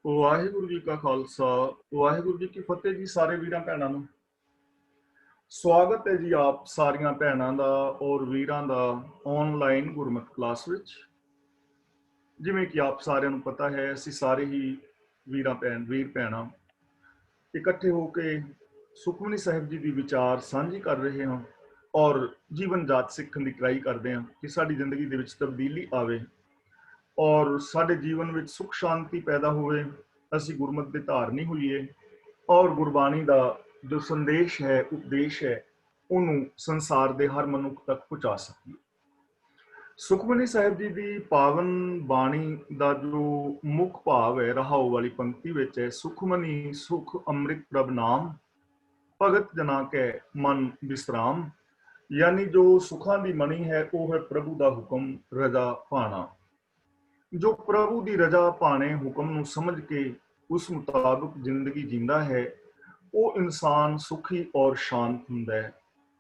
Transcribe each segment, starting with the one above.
ਵਾਹਿਗੁਰੂ ਜੀ ਕਾ ਖਾਲਸਾ, ਵਾਹਿਗੁਰੂ ਜੀ ਕੀ ਫਤਿਹ ਜੀ। ਸਾਰੇ ਵੀਰਾਂ ਭੈਣਾਂ ਨੂੰ ਸਵਾਗਤ ਹੈ ਜੀ ਆਪ ਸਾਰੀਆਂ ਭੈਣਾਂ ਦਾ ਔਰ ਵੀਰਾਂ ਦਾ ਆਨਲਾਈਨ ਗੁਰਮਤਿ ਕਲਾਸ ਵਿੱਚ। ਜਿਵੇਂ ਕਿ ਆਪ ਸਾਰਿਆਂ ਨੂੰ ਪਤਾ ਹੈ, ਅਸੀਂ ਸਾਰੇ ਹੀ ਵੀਰ ਭੈਣਾਂ ਇਕੱਠੇ ਹੋ ਕੇ ਸੁਖਮਨੀ ਸਾਹਿਬ ਜੀ ਦੀ ਵਿਚਾਰ ਸਾਂਝੀ ਕਰ ਰਹੇ ਹਾਂ ਔਰ ਜੀਵਨ ਜਾਚ ਸਿੱਖਣ ਦੀ ਟਰਾਈ ਕਰਦੇ ਹਾਂ ਕਿ ਸਾਡੀ ਜ਼ਿੰਦਗੀ ਦੇ ਵਿੱਚ ਤਬਦੀਲੀ ਆਵੇ ਔਰ ਸਾਡੇ ਜੀਵਨ ਵਿੱਚ ਸੁਖ ਸ਼ਾਂਤੀ ਪੈਦਾ ਹੋਵੇ। ਅਸੀਂ ਗੁਰਮਤਿ ਦੇ ਧਾਰਨੀ ਹੋਈਏ ਔਰ ਗੁਰਬਾਣੀ ਦਾ ਜੋ ਸੰਦੇਸ਼ ਹੈ, ਉਪਦੇਸ਼ ਹੈ, ਉਹਨੂੰ ਸੰਸਾਰ ਦੇ ਹਰ ਮਨੁੱਖ ਤੱਕ ਪਹੁੰਚਾ ਸਕੀਏ। ਸੁਖਮਨੀ ਸਾਹਿਬ ਜੀ ਦੀ ਪਾਵਨ ਬਾਣੀ ਦਾ ਜੋ ਮੁੱਖ ਭਾਵ ਹੈ, ਰਹਾਉ ਵਾਲੀ ਪੰਕਤੀ ਵਿੱਚ ਹੈ, ਸੁਖਮਨੀ ਸੁਖ ਅੰਮ੍ਰਿਤ ਪ੍ਰਭ ਨਾਮ, ਭਗਤ ਜਨਾ ਕੈ ਮਨ ਵਿਸਰਾਮ। ਯਾਨੀ ਜੋ ਸੁਖਾਂ ਦੀ ਮਣੀ ਹੈ ਉਹ ਹੈ ਪ੍ਰਭੂ ਦਾ ਹੁਕਮ, ਰਜ਼ਾ ਭਾਣਾ। ਜੋ ਪ੍ਰਭੂ ਦੀ ਰਜ਼ਾ ਭਾਣੇ ਹੁਕਮ ਨੂੰ ਸਮਝ ਕੇ ਉਸ ਮੁਤਾਬਕ ਜ਼ਿੰਦਗੀ ਜੀਂਦਾ ਹੈ, ਉਹ ਇਨਸਾਨ ਸੁਖੀ ਔਰ ਸ਼ਾਂਤ ਹੁੰਦਾ ਹੈ।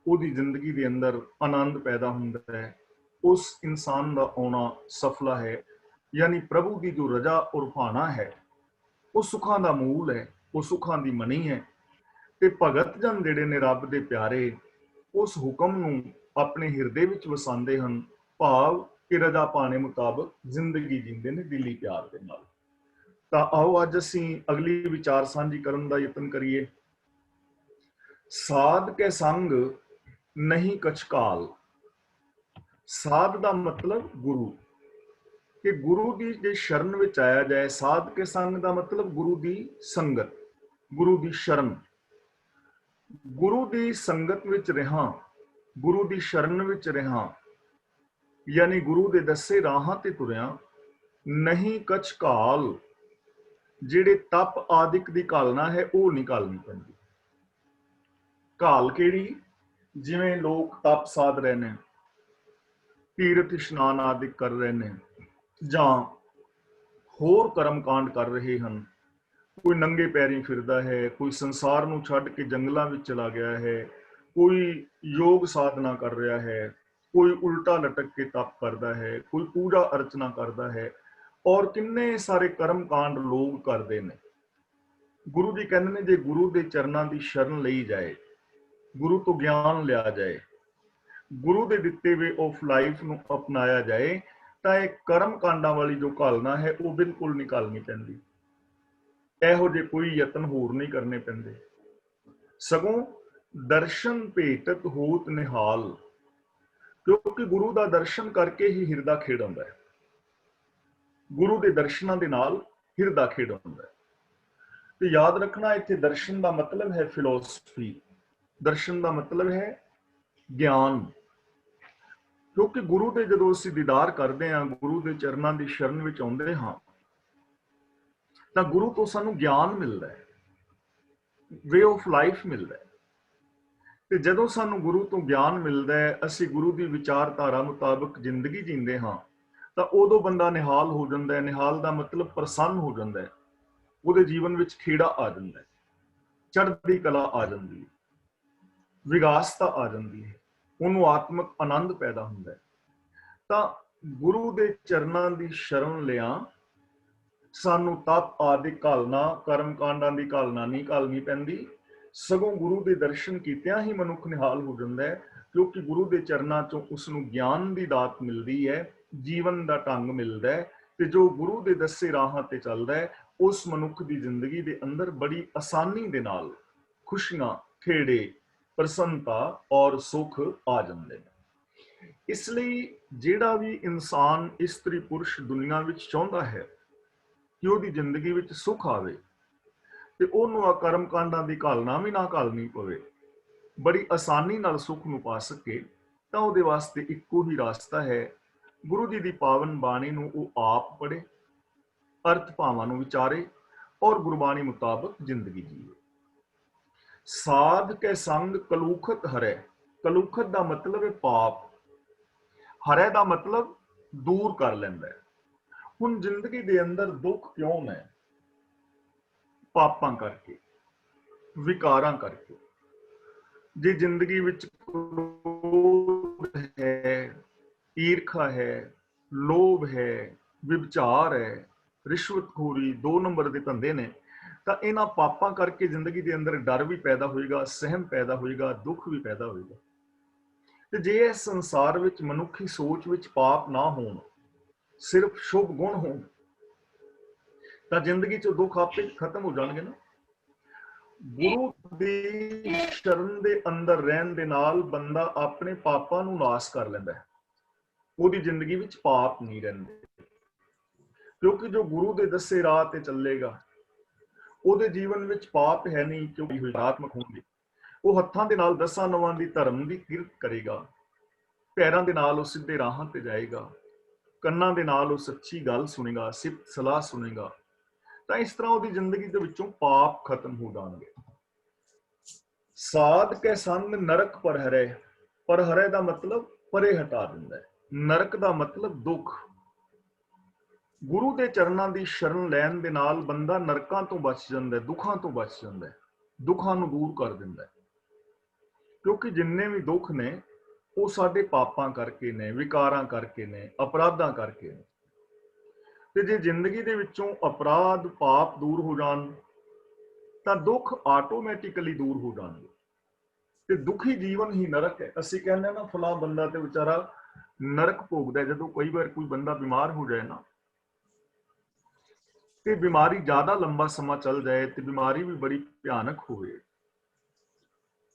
ਉਹਦੀ ਜ਼ਿੰਦਗੀ ਦੇ ਅੰਦਰ ਆਨੰਦ ਪੈਦਾ ਹੁੰਦਾ ਹੈ। ਉਸ ਇਨਸਾਨ ਦਾ ਆਉਣਾ ਸਫਲਾ ਹੈ। ਯਾਨੀ ਪ੍ਰਭੂ ਦੀ ਜੋ ਰਜ਼ਾ ਔਰ ਭਾਣਾ ਹੈ ਉਹ ਸੁੱਖਾਂ ਦਾ ਮੂਲ ਹੈ, ਉਹ ਸੁੱਖਾਂ ਦੀ ਮਣੀ ਹੈ। ਤੇ ਭਗਤ ਜਨ ਜਿਹੜੇ ਨੇ ਰੱਬ ਦੇ ਪਿਆਰੇ, ਉਸ ਹੁਕਮ ਨੂੰ ਆਪਣੇ ਹਿਰਦੇ ਵਿੱਚ ਵਸਾਉਂਦੇ ਹਨ, ਭਾਵ ਕਿ ਰਜ਼ਾ ਪਾਣੇ ਮੁਤਾਬਕ ਜ਼ਿੰਦਗੀ ਜੀਂਦੇ ਨੇ ਦਿਲੀ ਪਿਆਰ ਦੇ ਨਾਲ। ਤਾਂ ਆਓ ਅੱਜ ਅਸੀਂ ਅਗਲੀ ਵਿਚਾਰ ਸਾਂਝੀ ਕਰਨ ਦਾ ਯਤਨ ਕਰੀਏ। ਸਾਧ ਕੇ ਸੰਗ ਨਹੀਂ ਕਛ ਕਾਲ। ਸਾਧ ਦਾ ਮਤਲਬ ਗੁਰੂ, ਕਿ ਗੁਰੂ ਦੀ ਜੇ ਸ਼ਰਨ ਵਿੱਚ ਆਇਆ ਜਾਏ। ਸਾਧ ਕੇ ਸੰਗ ਦਾ ਮਤਲਬ ਗੁਰੂ ਦੀ ਸੰਗਤ, ਗੁਰੂ ਦੀ ਸ਼ਰਨ। ਗੁਰੂ ਦੀ ਸੰਗਤ ਵਿੱਚ ਰਹਾਂ, ਗੁਰੂ ਦੀ ਸ਼ਰਨ ਵਿੱਚ ਰਹਾਂ, ਯਾਨੀ ਗੁਰੂ ਦੇ ਦੱਸੇ ਰਾਹਾਂ ਤੇ ਤੁਰਿਆ। ਨਹੀਂ ਕਛ ਕਾਲ, ਜਿਹੜੇ ਤਪ ਆਦਿਕ ਦੀ ਘਾਲਣਾ ਹੈ ਉਹ ਨਹੀਂ ਘਾਲਣੀ ਪੈਂਦੀ। ਘਾਲ ਕਿਹੜੀ? ਜਿਵੇਂ ਲੋਕ ਤਪ ਸਾਧ ਰਹੇ ਨੇ, ਤੀਰਥ ਇਸ਼ਨਾਨ ਆਦਿ ਕਰ ਰਹੇ ਨੇ, ਜਾਂ ਹੋਰ ਕਰਮ ਕਾਂਡ ਕਰ ਰਹੇ ਹਨ। ਕੋਈ ਨੰਗੇ ਪੈਰੀਂ ਫਿਰਦਾ ਹੈ, ਕੋਈ ਸੰਸਾਰ ਨੂੰ ਛੱਡ ਕੇ ਜੰਗਲਾਂ ਵਿੱਚ ਚਲਾ ਗਿਆ ਹੈ, ਕੋਈ ਯੋਗ ਸਾਧਨਾ ਕਰ ਰਿਹਾ ਹੈ, ਕੋਈ ਉਲਟਾ ਲਟਕ ਕੇ ਤਪ ਕਰਦਾ ਹੈ, ਕੋਈ ਪੂਜਾ ਅਰਚਨਾ ਕਰਦਾ ਹੈ, ਔਰ ਕਿੰਨੇ ਸਾਰੇ ਕਰਮ ਕਾਂਡ ਲੋਕ ਕਰਦੇ ਨੇ। ਗੁਰੂ ਜੀ ਕਹਿੰਦੇ ਨੇ ਜੇ ਗੁਰੂ ਦੇ ਚਰਨਾਂ ਦੀ ਸ਼ਰਨ ਲਈ ਜਾਏ, ਗੁਰੂ ਤੋਂ ਗਿਆਨ ਲਿਆ ਜਾਏ, ਗੁਰੂ ਦੇ ਦਿੱਤੇ ਵੇ ਆਫ ਲਾਈਫ ਨੂੰ ਅਪਣਾਇਆ ਜਾਏ, ਤਾਂ ਇਹ ਕਰਮ ਕਾਂਡਾਂ ਵਾਲੀ ਜੋ ਘਾਲਣਾ ਹੈ ਉਹ ਬਿਲਕੁਲ ਨਹੀਂ ਘਾਲਣੀ ਪੈਂਦੀ। ਇਹੋ ਜਿਹੇ ਕੋਈ ਯਤਨ ਹੋਰ ਨਹੀਂ ਕਰਨੇ ਪੈਂਦੇ। ਸਗੋਂ ਦਰਸ਼ਨ ਭੇਟਤ ਹੋਤ ਨਿਹਾਲ, ਕਿਉਂਕਿ ਗੁਰੂ ਦਾ ਦਰਸ਼ਨ ਕਰਕੇ ਹੀ ਹਿਰਦਾ ਖੇੜ ਹੁੰਦਾ ਹੈ। ਗੁਰੂ ਦੇ ਦਰਸ਼ਨਾਂ ਦੇ ਨਾਲ ਹਿਰਦਾ ਖੇੜ ਹੁੰਦਾ ਹੈ। ਤੇ ਯਾਦ ਰੱਖਣਾ, ਇੱਥੇ ਦਰਸ਼ਨ ਦਾ ਮਤਲਬ ਹੈ ਫਿਲਾਸਫੀ, ਦਰਸ਼ਨ ਦਾ ਮਤਲਬ ਹੈ ਗਿਆਨ। ਕਿਉਂਕਿ ਗੁਰੂ ਦੇ ਜਦੋਂ ਅਸੀਂ ਦੀਦਾਰ ਕਰਦੇ ਹਾਂ, ਗੁਰੂ ਦੇ ਚਰਨਾਂ ਦੀ ਸ਼ਰਨ ਵਿੱਚ ਆਉਂਦੇ ਹਾਂ, ਤਾਂ ਗੁਰੂ ਤੋਂ ਸਾਨੂੰ ਗਿਆਨ ਮਿਲਦਾ ਹੈ, ਵੇ ਆਫ ਲਾਈਫ ਮਿਲਦਾ ਹੈ। ਤੇ ਜਦੋਂ ਸਾਨੂੰ ਗੁਰੂ ਤੋਂ ਗਿਆਨ ਮਿਲਦਾ ਹੈ, ਅਸੀਂ ਗੁਰੂ ਦੀ ਵਿਚਾਰਧਾਰਾ ਮੁਤਾਬਕ ਜ਼ਿੰਦਗੀ ਜੀਂਦੇ ਹਾਂ, ਤਾਂ ਉਦੋਂ ਬੰਦਾ ਨਿਹਾਲ ਹੋ ਜਾਂਦਾ ਹੈ। ਨਿਹਾਲ ਦਾ ਮਤਲਬ ਪ੍ਰਸੰਨ ਹੋ ਜਾਂਦਾ ਹੈ। ਉਹਦੇ ਜੀਵਨ ਵਿੱਚ ਖੇੜਾ ਆ ਜਾਂਦਾ ਹੈ, ਚੜ੍ਹਦੀ ਕਲਾ ਆ ਜਾਂਦੀ ਹੈ, ਵਿਗਾਸਤਾ ਆ ਜਾਂਦੀ ਹੈ, ਉਹਨੂੰ ਆਤਮਿਕ ਆਨੰਦ ਪੈਦਾ ਹੁੰਦਾ ਹੈ। ਤਾਂ ਗੁਰੂ ਦੇ ਚਰਨਾਂ ਦੀ ਸ਼ਰਨ ਲਿਆ, ਸਾਨੂੰ ਤਪ ਆਦਿ ਘਾਲਣਾ, ਕਰਮ ਕਾਂਡਾਂ ਦੀ ਘਾਲਣਾ ਨਹੀਂ ਘਾਲਣੀ ਪੈਂਦੀ। ਸਗੋਂ ਗੁਰੂ ਦੇ ਦਰਸ਼ਨ ਕੀਤਿਆਂ ਹੀ ਮਨੁੱਖ ਨਿਹਾਲ ਹੋ ਜਾਂਦਾ ਹੈ, ਕਿਉਂਕਿ ਗੁਰੂ ਦੇ ਚਰਨਾਂ ਚੋਂ ਉਸਨੂੰ ਗਿਆਨ ਦੀ ਦਾਤ ਮਿਲਦੀ ਹੈ, ਜੀਵਨ ਦਾ ਢੰਗ ਮਿਲਦਾ ਹੈ। ਤੇ ਜੋ ਗੁਰੂ ਦੇ ਦੱਸੇ ਰਾਹਾਂ ਤੇ ਚੱਲਦਾ ਹੈ, ਉਸ ਮਨੁੱਖ ਦੀ ਜ਼ਿੰਦਗੀ ਦੇ ਅੰਦਰ ਬੜੀ ਆਸਾਨੀ ਦੇ ਨਾਲ ਖੁਸ਼ੀਆਂ, ਖੇੜੇ, ਪ੍ਰਸੰਨਤਾ ਔਰ ਸੁੱਖ ਆ ਜਾਂਦੇ ਨੇ। ਇਸ ਲਈ ਜਿਹੜਾ ਵੀ ਇਨਸਾਨ, ਇਸਤਰੀ ਪੁਰਸ਼ ਦੁਨੀਆ ਵਿੱਚ ਚਾਹੁੰਦਾ ਹੈ ਕਿ ਉਹਦੀ ਜ਼ਿੰਦਗੀ ਵਿੱਚ ਸੁੱਖ ਆਵੇ ਤੇ ਉਹਨੂੰ ਆ ਕਰਮ ਕਾਂਡਾਂ ਦੀ ਘਾਲਣਾ ਵੀ ਨਾ ਘਾਲਣੀ ਪਵੇ, ਬੜੀ ਆਸਾਨੀ ਨਾਲ ਸੁੱਖ ਨੂੰ ਪਾ ਸਕੇ, ਤਾਂ ਉਹਦੇ ਵਾਸਤੇ ਇੱਕੋ ਹੀ ਰਾਸਤਾ ਹੈ, ਗੁਰੂ ਜੀ ਦੀ ਪਾਵਨ ਬਾਣੀ ਨੂੰ ਉਹ ਆਪ ਪੜ੍ਹੇ, ਅਰਥ ਭਾਵਾਂ ਨੂੰ ਵਿਚਾਰੇ ਔਰ ਗੁਰਬਾਣੀ ਮੁਤਾਬਕ ਜ਼ਿੰਦਗੀ ਜੀਵੇ। ਸਾਧ ਕੇ ਸੰਗ ਕਲੂਖਤ ਹਰੈ। ਕਲੂਖਤ ਦਾ ਮਤਲਬ ਹੈ ਪਾਪ, ਹਰੈ ਦਾ ਮਤਲਬ ਦੂਰ ਕਰ ਲੈਂਦਾ ਹੈ। ਹੁਣ ਜ਼ਿੰਦਗੀ ਦੇ ਅੰਦਰ ਦੁੱਖ ਕਿਉਂ ਹੈ? ਪਾਪਾਂ ਕਰਕੇ, ਵਿਕਾਰਾਂ ਕਰਕੇ। ਜੇ ਜ਼ਿੰਦਗੀ ਵਿੱਚ ਕ੍ਰੋਧ ਹੈ, ਈਰਖਾ ਹੈ, ਲੋਭ ਹੈ, ਵਿਭਚਾਰ ਹੈ, ਰਿਸ਼ਵਤਖੋਰੀ 2 ਨੰਬਰ ਦੇ ਧੰਦੇ ਨੇ, ਤਾਂ ਇਹਨਾਂ ਪਾਪਾਂ ਕਰਕੇ ਜ਼ਿੰਦਗੀ ਦੇ ਅੰਦਰ ਡਰ ਵੀ ਪੈਦਾ ਹੋਏਗਾ, ਸਹਿਮ ਪੈਦਾ ਹੋਏਗਾ, ਦੁੱਖ ਵੀ ਪੈਦਾ ਹੋਏਗਾ। ਤੇ ਜੇ ਇਸ ਸੰਸਾਰ ਵਿੱਚ ਮਨੁੱਖੀ ਸੋਚ ਵਿੱਚ ਪਾਪ ਨਾ ਹੋਣ, ਸਿਰਫ ਸ਼ੁਭ ਗੁਣ ਹੋਣ, ਤਾਂ ਜ਼ਿੰਦਗੀ 'ਚੋਂ ਦੁੱਖ ਆਪੇ ਖਤਮ ਹੋ ਜਾਣਗੇ ਨਾ। ਗੁਰੂ ਦੀ ਸ਼ਰਨ ਦੇ ਅੰਦਰ ਰਹਿਣ ਦੇ ਨਾਲ ਬੰਦਾ ਆਪਣੇ ਪਾਪਾਂ ਨੂੰ ਨਾਸ਼ ਕਰ ਲੈਂਦਾ ਹੈ, ਉਹਦੀ ਜ਼ਿੰਦਗੀ ਵਿੱਚ ਪਾਪ ਨਹੀਂ ਰਹਿੰਦੇ, ਕਿਉਂਕਿ ਜੋ ਗੁਰੂ ਦੇ ਦੱਸੇ ਰਾਹ ਤੇ ਚੱਲੇਗਾ ਉਹਦੇ ਜੀਵਨ ਵਿੱਚ ਪਾਪ ਹੈ ਨਹੀਂ, ਕਿਉਂਕਿ ਵਿਕਾਰਾਤਮਕ ਹੋਣਗੇ। ਉਹ ਹੱਥਾਂ ਦੇ ਨਾਲ 10 ਨਵਾਂ ਦੀ ਧਰਮ ਦੀ ਕਿਰਤ ਕਰੇਗਾ, ਪੈਰਾਂ ਦੇ ਨਾਲ ਉਹ ਸਿੱਧੇ ਰਾਹਾਂ ਤੇ ਜਾਏਗਾ, ਕੰਨਾਂ ਦੇ ਨਾਲ ਉਹ ਸੱਚੀ ਗੱਲ ਸੁਣੇਗਾ, ਸਿਫਤ ਸਲਾਹ ਸੁਣੇਗਾ, ਤਾਂ ਇਸ ਤਰ੍ਹਾਂ ਉਹਦੀ ਜ਼ਿੰਦਗੀ ਦੇ ਵਿੱਚੋਂ ਪਾਪ ਖਤਮ ਹੋ ਜਾਣਗੇ। ਸਾਧ ਕੇ ਸੰਗ ਨਰਕ ਪਰ ਹਰੇ, ਪਰ ਹਰੇ ਦਾ ਮਤਲਬ ਪਰੇ ਹਟਾ ਦਿੰਦਾ ਹੈ, ਨਰਕ ਦਾ ਮਤਲਬ ਦੁੱਖ। ਗੁਰੂ ਦੇ ਚਰਨਾਂ ਦੀ ਸ਼ਰਨ ਲੈਣ ਦੇ ਨਾਲ ਬੰਦਾ ਨਰਕਾਂ ਤੋਂ ਬਚ ਜਾਂਦਾ ਹੈ, ਦੁੱਖਾਂ ਤੋਂ ਬਚ ਜਾਂਦਾ ਹੈ, ਦੁੱਖਾਂ ਨੂੰ ਦੂਰ ਕਰ ਦਿੰਦਾ ਹੈ। ਕਿਉਂਕਿ ਜਿੰਨੇ ਵੀ ਦੁੱਖ ਨੇ ਉਹ ਸਾਡੇ ਪਾਪਾਂ ਕਰਕੇ ਨੇ, ਵਿਕਾਰਾਂ ਕਰਕੇ ਨੇ, ਅਪਰਾਧਾਂ ਕਰਕੇ ਨੇ। ਤੇ ਜੇ ਜ਼ਿੰਦਗੀ ਦੇ ਵਿੱਚੋਂ ਅਪਰਾਧ ਪਾਪ ਦੂਰ ਹੋ ਜਾਣ ਤਾਂ ਦੁੱਖ ਆਟੋਮੈਟਿਕਲੀ ਦੂਰ ਹੋ ਜਾਣਗੇ। ਤੇ ਦੁਖੀ ਜੀਵਨ ਹੀ ਨਰਕ ਹੈ। ਅਸੀਂ ਕਹਿੰਦੇ ਨਾ ਫਲਾਂ ਬੰਦਾ ਤੇ ਵਿਚਾਰਾ ਨਰਕ ਭੋਗਦਾ। ਜਦੋਂ ਕਈ ਵਾਰ ਕੋਈ ਬੰਦਾ ਬਿਮਾਰ ਹੋ ਜਾਏ ਨਾ, ਤੇ ਬਿਮਾਰੀ ਜ਼ਿਆਦਾ ਲੰਬਾ ਸਮਾਂ ਚੱਲ ਜਾਏ ਤੇ ਬਿਮਾਰੀ ਵੀ ਬੜੀ ਭਿਆਨਕ ਹੋਵੇ,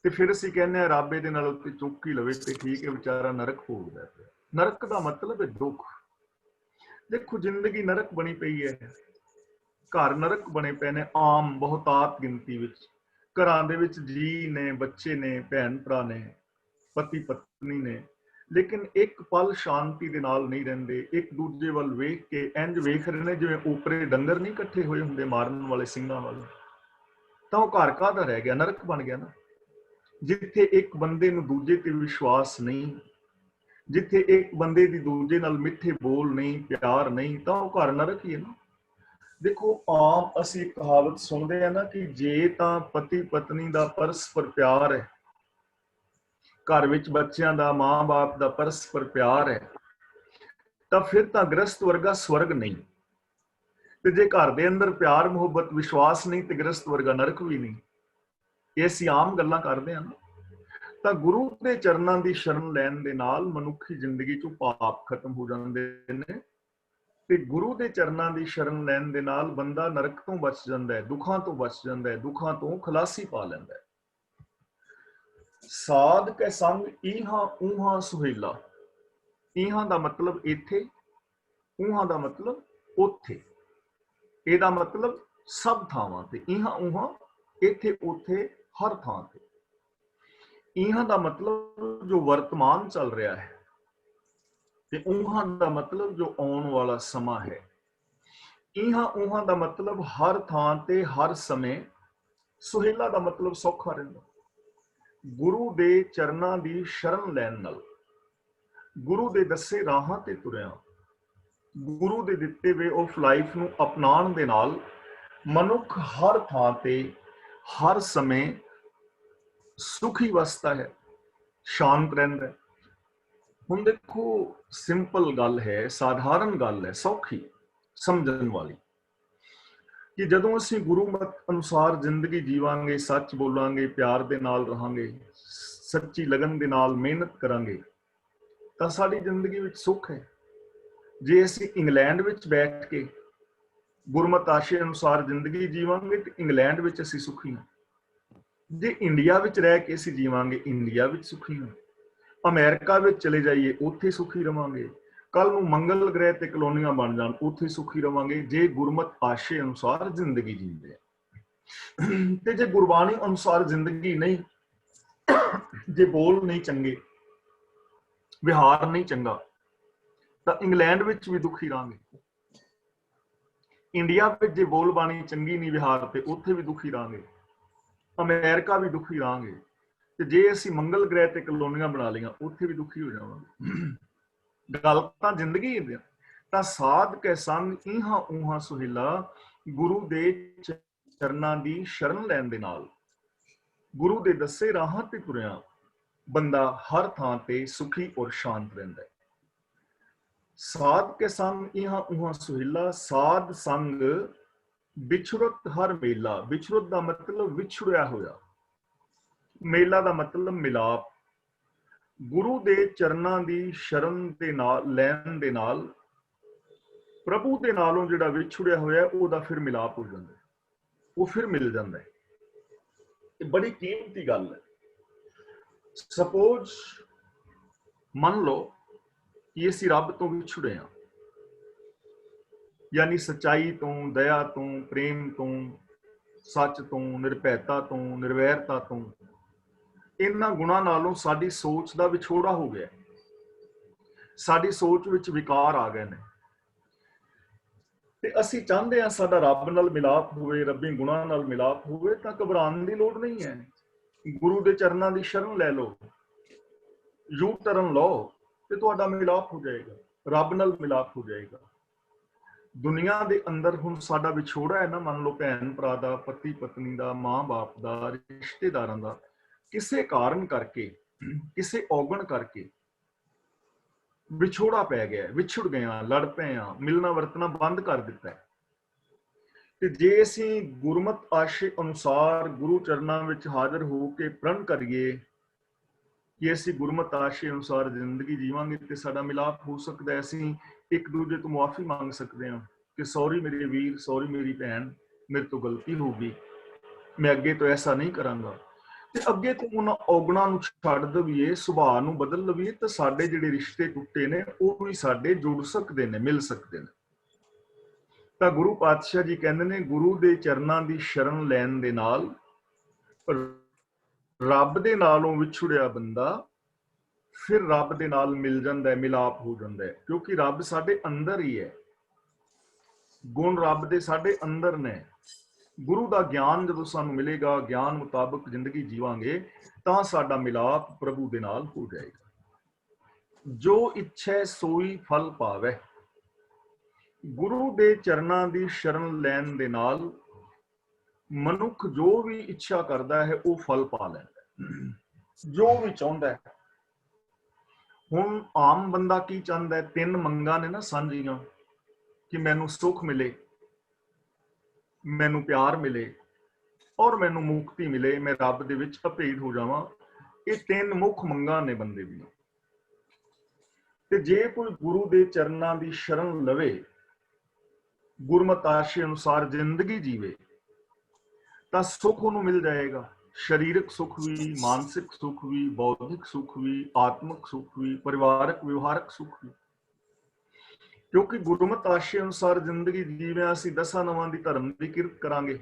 ਤੇ ਫਿਰ ਅਸੀਂ ਕਹਿੰਦੇ ਹਾਂ ਰੱਬ ਇਹਦੇ ਨਾਲ ਉੱਤੇ ਚੁੱਕ ਹੀ ਲਵੇ ਤੇ ਠੀਕ ਹੈ, ਵਿਚਾਰਾ ਨਰਕ ਭੋਗਦਾ। ਨਰਕ ਦਾ ਮਤਲਬ ਹੈ ਦੁੱਖ। ਦੇਖੋ ਜ਼ਿੰਦਗੀ ਨਰਕ ਬਣੀ ਪਈ ਹੈ, ਘਰ ਨਰਕ ਬਣੇ ਪਏ ਨੇ, ਆਮ ਬਹੁਤਾਤ ਗਿਣਤੀ ਵਿੱਚ ਘਰਾਂ ਦੇ ਵਿੱਚ ਜੀ ਨੇ, ਬੱਚੇ ਨੇ, ਭੈਣ ਭਰਾ ਨੇ, ਪਤੀ ਪਤਨੀ ਨੇ, ਲੇਕਿਨ ਇੱਕ ਪਲ ਸ਼ਾਂਤੀ ਦੇ ਨਾਲ ਨਹੀਂ ਰਹਿੰਦੇ। ਇੱਕ ਦੂਜੇ ਵੱਲ ਵੇਖ ਕੇ ਇੰਜ ਵੇਖ ਰਹੇ ਨੇ ਜਿਵੇਂ ਓਪਰੇ ਡੰਗਰ ਨਹੀਂ ਇਕੱਠੇ ਹੋਏ ਹੁੰਦੇ ਮਾਰਨ ਵਾਲੇ ਸਿੰਘਾਂ ਵਾਲੇ। ਤਾਂ ਉਹ ਘਰ ਕਾਹਦਾ ਰਹਿ ਗਿਆ? ਨਰਕ ਬਣ ਗਿਆ ਨਾ। ਜਿੱਥੇ ਇੱਕ ਬੰਦੇ ਨੂੰ ਦੂਜੇ ਤੇ ਵਿਸ਼ਵਾਸ ਨਹੀਂ, ਜਿੱਥੇ ਇੱਕ ਬੰਦੇ ਦੀ ਦੂਜੇ ਨਾਲ ਮਿੱਠੇ ਬੋਲ ਨਹੀਂ, ਪਿਆਰ ਨਹੀਂ, ਤਾਂ ਉਹ ਘਰ ਨਰਕ ਹੀ ਹੈ ਨਾ। ਦੇਖੋ ਆਮ ਅਸੀਂ ਇੱਕ ਕਹਾਵਤ ਸੁਣਦੇ ਆ ਨਾ ਕਿ ਜੇ ਤਾਂ ਪਤੀ ਪਤਨੀ ਦਾ ਪਰਸਪਰ ਪਿਆਰ ਹੈ, ਘਰ ਵਿੱਚ ਬੱਚਿਆਂ ਦਾ, ਮਾਂ-ਬਾਪ ਦਾ ਪਰਸਪਰ ਪਿਆਰ ਹੈ, ਤਾਂ ਫਿਰ ਤਾਂ ਗ੍ਰਸਤ ਵਰਗਾ ਸਵਰਗ ਨਹੀਂ। ਤੇ ਜੇ ਘਰ ਦੇ ਅੰਦਰ ਪਿਆਰ ਮੁਹੱਬਤ ਵਿਸ਼ਵਾਸ ਨਹੀਂ ਤੇ ਗ੍ਰਸਤ ਵਰਗਾ ਨਰਕ ਵੀ ਨਹੀਂ। ਇਹ ਅਸੀਂ ਆਮ ਗੱਲਾਂ ਕਰਦੇ ਹਾਂ ਨਾ। ਤਾਂ ਗੁਰੂ ਦੇ ਚਰਨਾਂ ਦੀ ਸ਼ਰਨ ਲੈਣ ਦੇ ਨਾਲ ਮਨੁੱਖੀ ਜ਼ਿੰਦਗੀ ਚੋਂ ਪਾਪ ਖਤਮ ਹੋ ਜਾਂਦੇ ਨੇ, ਤੇ ਗੁਰੂ ਦੇ ਚਰਨਾਂ ਦੀ ਸ਼ਰਨ ਲੈਣ ਦੇ ਨਾਲ ਬੰਦਾ ਨਰਕ ਤੋਂ ਬਚ ਜਾਂਦਾ ਹੈ, ਦੁੱਖਾਂ ਤੋਂ ਬਚ ਜਾਂਦਾ ਹੈ, ਦੁੱਖਾਂ ਤੋਂ ਖਲਾਸੀ ਪਾ ਲੈਂਦਾ ਹੈ। ਸਾਧ ਕੇ ਸੰਗ ਈਹਾਂ ਊਹਾਂ ਸੁਹੇਲਾ। ਈਹਾਂ ਦਾ ਮਤਲਬ ਇੱਥੇ, ਊਹਾਂ ਦਾ ਮਤਲਬ ਉੱਥੇ। ਇਹਦਾ ਮਤਲਬ ਸਭ ਥਾਵਾਂ ਤੇ। ਈਹਾਂ ਊਹਾਂ ਇੱਥੇ ਉੱਥੇ ਹਰ ਥਾਂ ਤੇ। ਈਹਾਂ ਦਾ ਮਤਲਬ ਜੋ ਵਰਤਮਾਨ ਚੱਲ ਰਿਹਾ ਹੈ, ਤੇ ਊਹਾਂ ਦਾ ਮਤਲਬ ਜੋ ਆਉਣ ਵਾਲਾ ਸਮਾਂ ਹੈ। ਈਹਾਂ ਊਹਾਂ ਦਾ ਮਤਲਬ ਹਰ ਥਾਂ ਤੇ ਹਰ ਸਮੇਂ। ਸੁਹੇਲਾ ਦਾ ਮਤਲਬ ਸੌਖਾ ਰਹਿੰਦਾ। ਗੁਰੂ ਦੇ ਚਰਨਾਂ ਦੀ ਸ਼ਰਨ ਲੈਣ ਨਾਲ, ਗੁਰੂ ਦੇ ਦੱਸੇ ਰਾਹਾਂ ਤੇ ਤੁਰਿਆ, ਗੁਰੂ ਦੇ ਦਿੱਤੇ ਵੇ ਆਫ ਲਾਈਫ ਨੂੰ ਅਪਣਾਉਣ ਦੇ ਨਾਲ ਮਨੁੱਖ ਹਰ ਥਾਂ ਤੇ ਹਰ ਸਮੇਂ ਸੁਖੀ ਵਸਦਾ ਹੈ, ਸ਼ਾਂਤ ਰਹਿੰਦਾ ਹੈ। ਹੁਣ ਦੇਖੋ ਸਿੰਪਲ ਗੱਲ ਹੈ, ਸਾਧਾਰਨ ਗੱਲ ਹੈ, ਸੌਖੀ ਸਮਝਣ ਵਾਲੀ, ਕਿ ਜਦੋਂ ਅਸੀਂ ਗੁਰੂ ਮਤ ਅਨੁਸਾਰ ਜ਼ਿੰਦਗੀ ਜੀਵਾਂਗੇ, ਸੱਚ ਬੋਲਾਂਗੇ, ਪਿਆਰ ਦੇ ਨਾਲ ਰਹਾਂਗੇ, ਸੱਚੀ ਲਗਨ ਦੇ ਨਾਲ ਮਿਹਨਤ ਕਰਾਂਗੇ, ਤਾਂ ਸਾਡੀ ਜ਼ਿੰਦਗੀ ਵਿੱਚ ਸੁੱਖ ਹੈ। ਜੇ ਅਸੀਂ ਇੰਗਲੈਂਡ ਵਿੱਚ ਬੈਠ ਕੇ ਗੁਰਮਤ ਆਸ਼ੇ ਅਨੁਸਾਰ ਜ਼ਿੰਦਗੀ ਜੀਵਾਂਗੇ ਤੇ ਇੰਗਲੈਂਡ ਵਿੱਚ ਅਸੀਂ ਸੁਖੀ ਹਾਂ। ਜੇ ਇੰਡੀਆ ਵਿੱਚ ਰਹਿ ਕੇ ਅਸੀਂ ਜੀਵਾਂਗੇ, ਇੰਡੀਆ ਵਿੱਚ ਸੁਖੀ ਹਾਂ। ਅਮਰੀਕਾ ਵਿੱਚ ਚਲੇ ਜਾਈਏ, ਉੱਥੇ ਸੁਖੀ ਰਵਾਂਗੇ। ਕੱਲ ਨੂੰ ਮੰਗਲ ਗ੍ਰਹਿ ਤੇ ਕਲੋਨੀਆਂ ਬਣ ਜਾਣ, ਉੱਥੇ ਸੁਖੀ ਰਵਾਂਗੇ, ਜੇ ਗੁਰਮਤ ਆਸ਼ੇ ਅਨੁਸਾਰ ਜ਼ਿੰਦਗੀ ਜੀਂਦੇ ਆ। ਤੇ ਜੇ ਗੁਰਬਾਣੀ ਅਨੁਸਾਰ ਜ਼ਿੰਦਗੀ ਨਹੀਂ, ਜੇ ਬੋਲ ਨਹੀਂ ਚੰਗੇ, ਵਿਹਾਰ ਨਹੀਂ ਚੰਗਾ, ਤਾਂ ਇੰਗਲੈਂਡ ਵਿੱਚ ਵੀ ਦੁਖੀ ਰਹਾਂਗੇ। ਇੰਡੀਆ ਵਿੱਚ ਜੇ ਬੋਲ ਬਾਣੀ ਚੰਗੀ ਨਹੀਂ, ਵਿਹਾਰ ਤੇ, ਉੱਥੇ ਵੀ ਦੁਖੀ ਰਹਾਂਗੇ। ਅਮਰੀਕਾ ਵੀ ਦੁਖੀ ਰਹਾਂਗੇ। ਤੇ ਜੇ ਅਸੀਂ ਮੰਗਲ ਗ੍ਰਹਿ ਤੇ ਕਲੋਨੀਆਂ ਬਣਾ ਲਈਆਂ, ਉੱਥੇ ਵੀ ਦੁਖੀ ਹੋ ਜਾਵਾਂਗੇ। ਗੱਲ ਤਾਂ ਜ਼ਿੰਦਗੀ ਹੈ। ਤਾਂ ਸਾਧ ਕੇ ਸੰਗ ਈਹਾਂ ਊਹਾਂ ਸੁਹੇਲਾ। ਗੁਰੂ ਦੇ ਚਰਨਾਂ ਦੀ ਸ਼ਰਨ ਲੈਣ ਦੇ ਨਾਲ, ਗੁਰੂ ਦੇ ਦੱਸੇ ਰਾਹਾਂ ਤੇ ਤੁਰਿਆ, ਬੰਦਾ ਹਰ ਥਾਂ ਤੇ ਸੁਖੀ ਔਰ ਸ਼ਾਂਤ ਰਹਿੰਦਾ ਹੈ। ਸਾਧ ਕੇ ਸੰਗ ਇਹਾਂ ਉਹਾਂ ਸੁਹਿਲਾ, ਸਾਧ ਸੰਗ ਵਿਛੜਤ ਹਰ ਮੇਲਾ। ਵਿਛੜਤ ਦਾ ਮਤਲਬ ਵਿਛੜਿਆ ਹੋਇਆ, ਮੇਲਾ ਦਾ ਮਤਲਬ ਮਿਲਾਪ। ਗੁਰੂ ਦੇ ਚਰਨਾਂ ਦੀ ਸ਼ਰਨ ਦੇ ਨਾਲ ਲੈਣ ਦੇ ਨਾਲ ਪ੍ਰਭੂ ਦੇ ਨਾਲੋਂ ਜਿਹੜਾ ਵਿਛੜਿਆ ਹੋਇਆ ਉਹਦਾ ਫਿਰ ਮਿਲਾਪ ਹੋ ਜਾਂਦਾ, ਉਹ ਫਿਰ ਮਿਲ ਜਾਂਦਾ ਹੈ। ਇਹ ਬੜੀ ਕੀਮਤੀ ਗੱਲ ਹੈ। ਸਪੋਜ਼ ਮੰਨ ਲਓ ਕਿ ਅਸੀਂ ਰੱਬ ਤੋਂ ਵਿਛੜੇ ਹਾਂ, ਯਾਨੀ ਸੱਚਾਈ ਤੋਂ, ਦਇਆ ਤੋਂ, ਪ੍ਰੇਮ ਤੋਂ, ਸੱਚ ਤੋਂ, ਨਿਰਭੈਤਾ ਤੋਂ, ਨਿਰਵੈਰਤਾ ਤੋਂ, ਇਹਨਾਂ ਗੁਣਾਂ ਨਾਲੋਂ ਸਾਡੀ ਸੋਚ ਦਾ ਵਿਛੋੜਾ ਹੋ ਗਿਆ, ਸਾਡੀ ਸੋਚ ਵਿੱਚ ਵਿਕਾਰ ਆ ਗਏ ਨੇ, ਤੇ ਅਸੀਂ ਚਾਹੁੰਦੇ ਹਾਂ ਸਾਡਾ ਰੱਬ ਨਾਲ ਮਿਲਾਪ ਹੋਵੇ, ਰੱਬੀ ਗੁਣਾਂ ਨਾਲ ਮਿਲਾਪ ਹੋਵੇ। ਤਾਂ ਘਬਰਾਉਣ ਦੀ ਲੋੜ ਨਹੀਂ ਹੈ। ਗੁਰੂ ਦੇ ਚਰਨਾਂ ਦੀ ਸ਼ਰਨ ਲੈ ਲਓ, ਯੂ ਟਰਨ ਲਓ, ਤੇ ਤੁਹਾਡਾ ਮਿਲਾਪ ਹੋ ਜਾਏਗਾ, ਰੱਬ ਨਾਲ ਮਿਲਾਪ ਹੋ ਜਾਏਗਾ। ਦੁਨੀਆ ਦੇ ਅੰਦਰ ਹੁਣ ਸਾਡਾ ਵਿਛੋੜਾ ਹੈ ਨਾ, ਮੰਨ ਲਓ ਭੈਣ ਭਰਾ ਦਾ, ਪਤੀ ਪਤਨੀ ਦਾ, ਮਾਂ ਬਾਪ ਦਾ, ਰਿਸ਼ਤੇਦਾਰਾਂ ਦਾ, ਕਿਸੇ ਕਾਰਨ ਕਰਕੇ, ਕਿਸੇ ਔਗਣ ਕਰਕੇ ਵਿਛੋੜਾ ਪੈ ਗਿਆ, ਵਿਛੜ ਗਏ, ਲੜ ਪਏ ਆ, ਮਿਲਣਾ ਵਰਤਣਾ ਬੰਦ ਕਰ ਦਿੱਤਾ। ਤੇ ਜੇ ਅਸੀਂ ਗੁਰਮਤ ਆਸ਼ੇ ਅਨੁਸਾਰ ਗੁਰੂ ਚਰਨਾਂ ਵਿੱਚ ਹਾਜ਼ਰ ਹੋ ਕੇ ਪ੍ਰਣ ਕਰੀਏ ਕਿ ਅਸੀਂ ਗੁਰਮਤ ਆਸ਼ੇ ਅਨੁਸਾਰ ਜ਼ਿੰਦਗੀ ਜੀਵਾਂਗੇ ਤੇ ਸਾਡਾ ਮਿਲਾਪ ਹੋ ਸਕਦਾ ਹੈ। ਅਸੀਂ ਇੱਕ ਦੂਜੇ ਤੋਂ ਮੁਆਫੀ ਮੰਗ ਸਕਦੇ ਹਾਂ ਕਿ ਸੌਰੀ ਮੇਰੇ ਵੀਰ, ਸੌਰੀ ਮੇਰੀ ਭੈਣ, ਮੇਰੇ ਤੋਂ ਗਲਤੀ ਹੋ ਗਈ, ਮੈਂ ਅੱਗੇ ਤੋਂ ਐਸਾ ਨਹੀਂ ਕਰਾਂਗਾ। ਤੇ ਅੱਗੇ ਤੋਂ ਉਹਨਾਂ ਔਗਣਾਂ ਨੂੰ ਛੱਡ ਦੇਈਏ, ਸੁਭਾਅ ਨੂੰ ਬਦਲ ਲਈਏ, ਤਾਂ ਸਾਡੇ ਜਿਹੜੇ ਰਿਸ਼ਤੇ ਟੁੱਟੇ ਨੇ ਉਹ ਵੀ ਸਾਡੇ ਜੁੜ ਸਕਦੇ ਨੇ, ਮਿਲ ਸਕਦੇ ਨੇ। ਤਾਂ ਗੁਰੂ ਪਾਤਸ਼ਾਹ ਜੀ ਕਹਿੰਦੇ ਨੇ, ਗੁਰੂ ਦੇ ਚਰਨਾਂ ਦੀ ਸ਼ਰਨ ਲੈਣ ਦੇ ਨਾਲ ਰੱਬ ਦੇ ਨਾਲੋਂ ਵਿਛੜਿਆ ਬੰਦਾ ਫਿਰ ਰੱਬ ਦੇ ਨਾਲ ਮਿਲ ਜਾਂਦਾ ਹੈ, ਮਿਲਾਪ ਹੋ ਜਾਂਦਾ ਹੈ। ਕਿਉਂਕਿ ਰੱਬ ਸਾਡੇ ਅੰਦਰ ਹੀ ਹੈ, ਗੁਣ ਰੱਬ ਦੇ ਸਾਡੇ ਅੰਦਰ ਨੇ। ਗੁਰੂ ਦਾ ਗਿਆਨ ਜਦੋਂ ਸਾਨੂੰ ਮਿਲੇਗਾ, ਗਿਆਨ ਮੁਤਾਬਕ ਜ਼ਿੰਦਗੀ ਜੀਵਾਂਗੇ, ਤਾਂ ਸਾਡਾ ਮਿਲਾਪ ਪ੍ਰਭੂ ਦੇ ਨਾਲ ਹੋ ਜਾਏਗਾ। ਜੋ ਇੱਛੈ ਸੋਈ ਫਲ ਪਾਵੇ। ਗੁਰੂ ਦੇ ਚਰਨਾਂ ਦੀ ਸ਼ਰਨ ਲੈਣ ਦੇ ਨਾਲ ਮਨੁੱਖ ਜੋ ਵੀ ਇੱਛਾ ਕਰਦਾ ਹੈ ਉਹ ਫਲ ਪਾ ਲੈਂਦਾ, ਜੋ ਵੀ ਚਾਹੁੰਦਾ ਹੈ। ਹੁਣ ਆਮ ਬੰਦਾ ਕੀ ਚਾਹੁੰਦਾ ਹੈ? ਤਿੰਨ ਮੰਗਾਂ ਨੇ ਨਾ ਸਾਂਝੀਆਂ, ਕਿ ਮੈਨੂੰ ਸੁੱਖ ਮਿਲੇ, ਮੈਨੂੰ ਪਿਆਰ ਮਿਲੇ, ਔਰ ਮੈਨੂੰ ਮੁਕਤੀ ਮਿਲੇ, ਮੈਂ ਰੱਬ ਦੇ ਵਿੱਚ ਅਭੇਦ ਹੋ ਜਾਵਾਂ। ਇਹ ਤਿੰਨ ਮੁੱਖ ਮੰਗਾਂ ਨੇ ਬੰਦੇ ਦੀਆਂ। ਤੇ ਜੇ ਕੋਈ ਗੁਰੂ ਦੇ ਚਰਨਾਂ ਦੀ ਸ਼ਰਨ ਲਵੇ, ਗੁਰਮਤਿ ਆਸ਼ੇ ਅਨੁਸਾਰ ਜ਼ਿੰਦਗੀ ਜੀਵੇ, ਤਾਂ ਸੁੱਖ ਉਹਨੂੰ ਮਿਲ ਜਾਏਗਾ। ਸਰੀਰਕ ਸੁੱਖ ਵੀ, ਮਾਨਸਿਕ ਸੁੱਖ ਵੀ, ਬੌਧਿਕ ਸੁੱਖ ਵੀ, ਆਤਮਿਕ ਸੁੱਖ ਵੀ, ਪਰਿਵਾਰਕ ਵਿਵਹਾਰਕ ਸੁੱਖ ਵੀ। ਕਿਉਂਕਿ ਗੁਰਮਤਿ ਆਸ਼ੇ ਅਨੁਸਾਰ ਜ਼ਿੰਦਗੀ ਜੀਵਿਆਂ ਅਸੀਂ ਦਸਾਂ ਨਵਾਂ ਦੀ ਧਰਮ ਦੀ ਕਿਰਤ ਕਰਾਂਗੇ।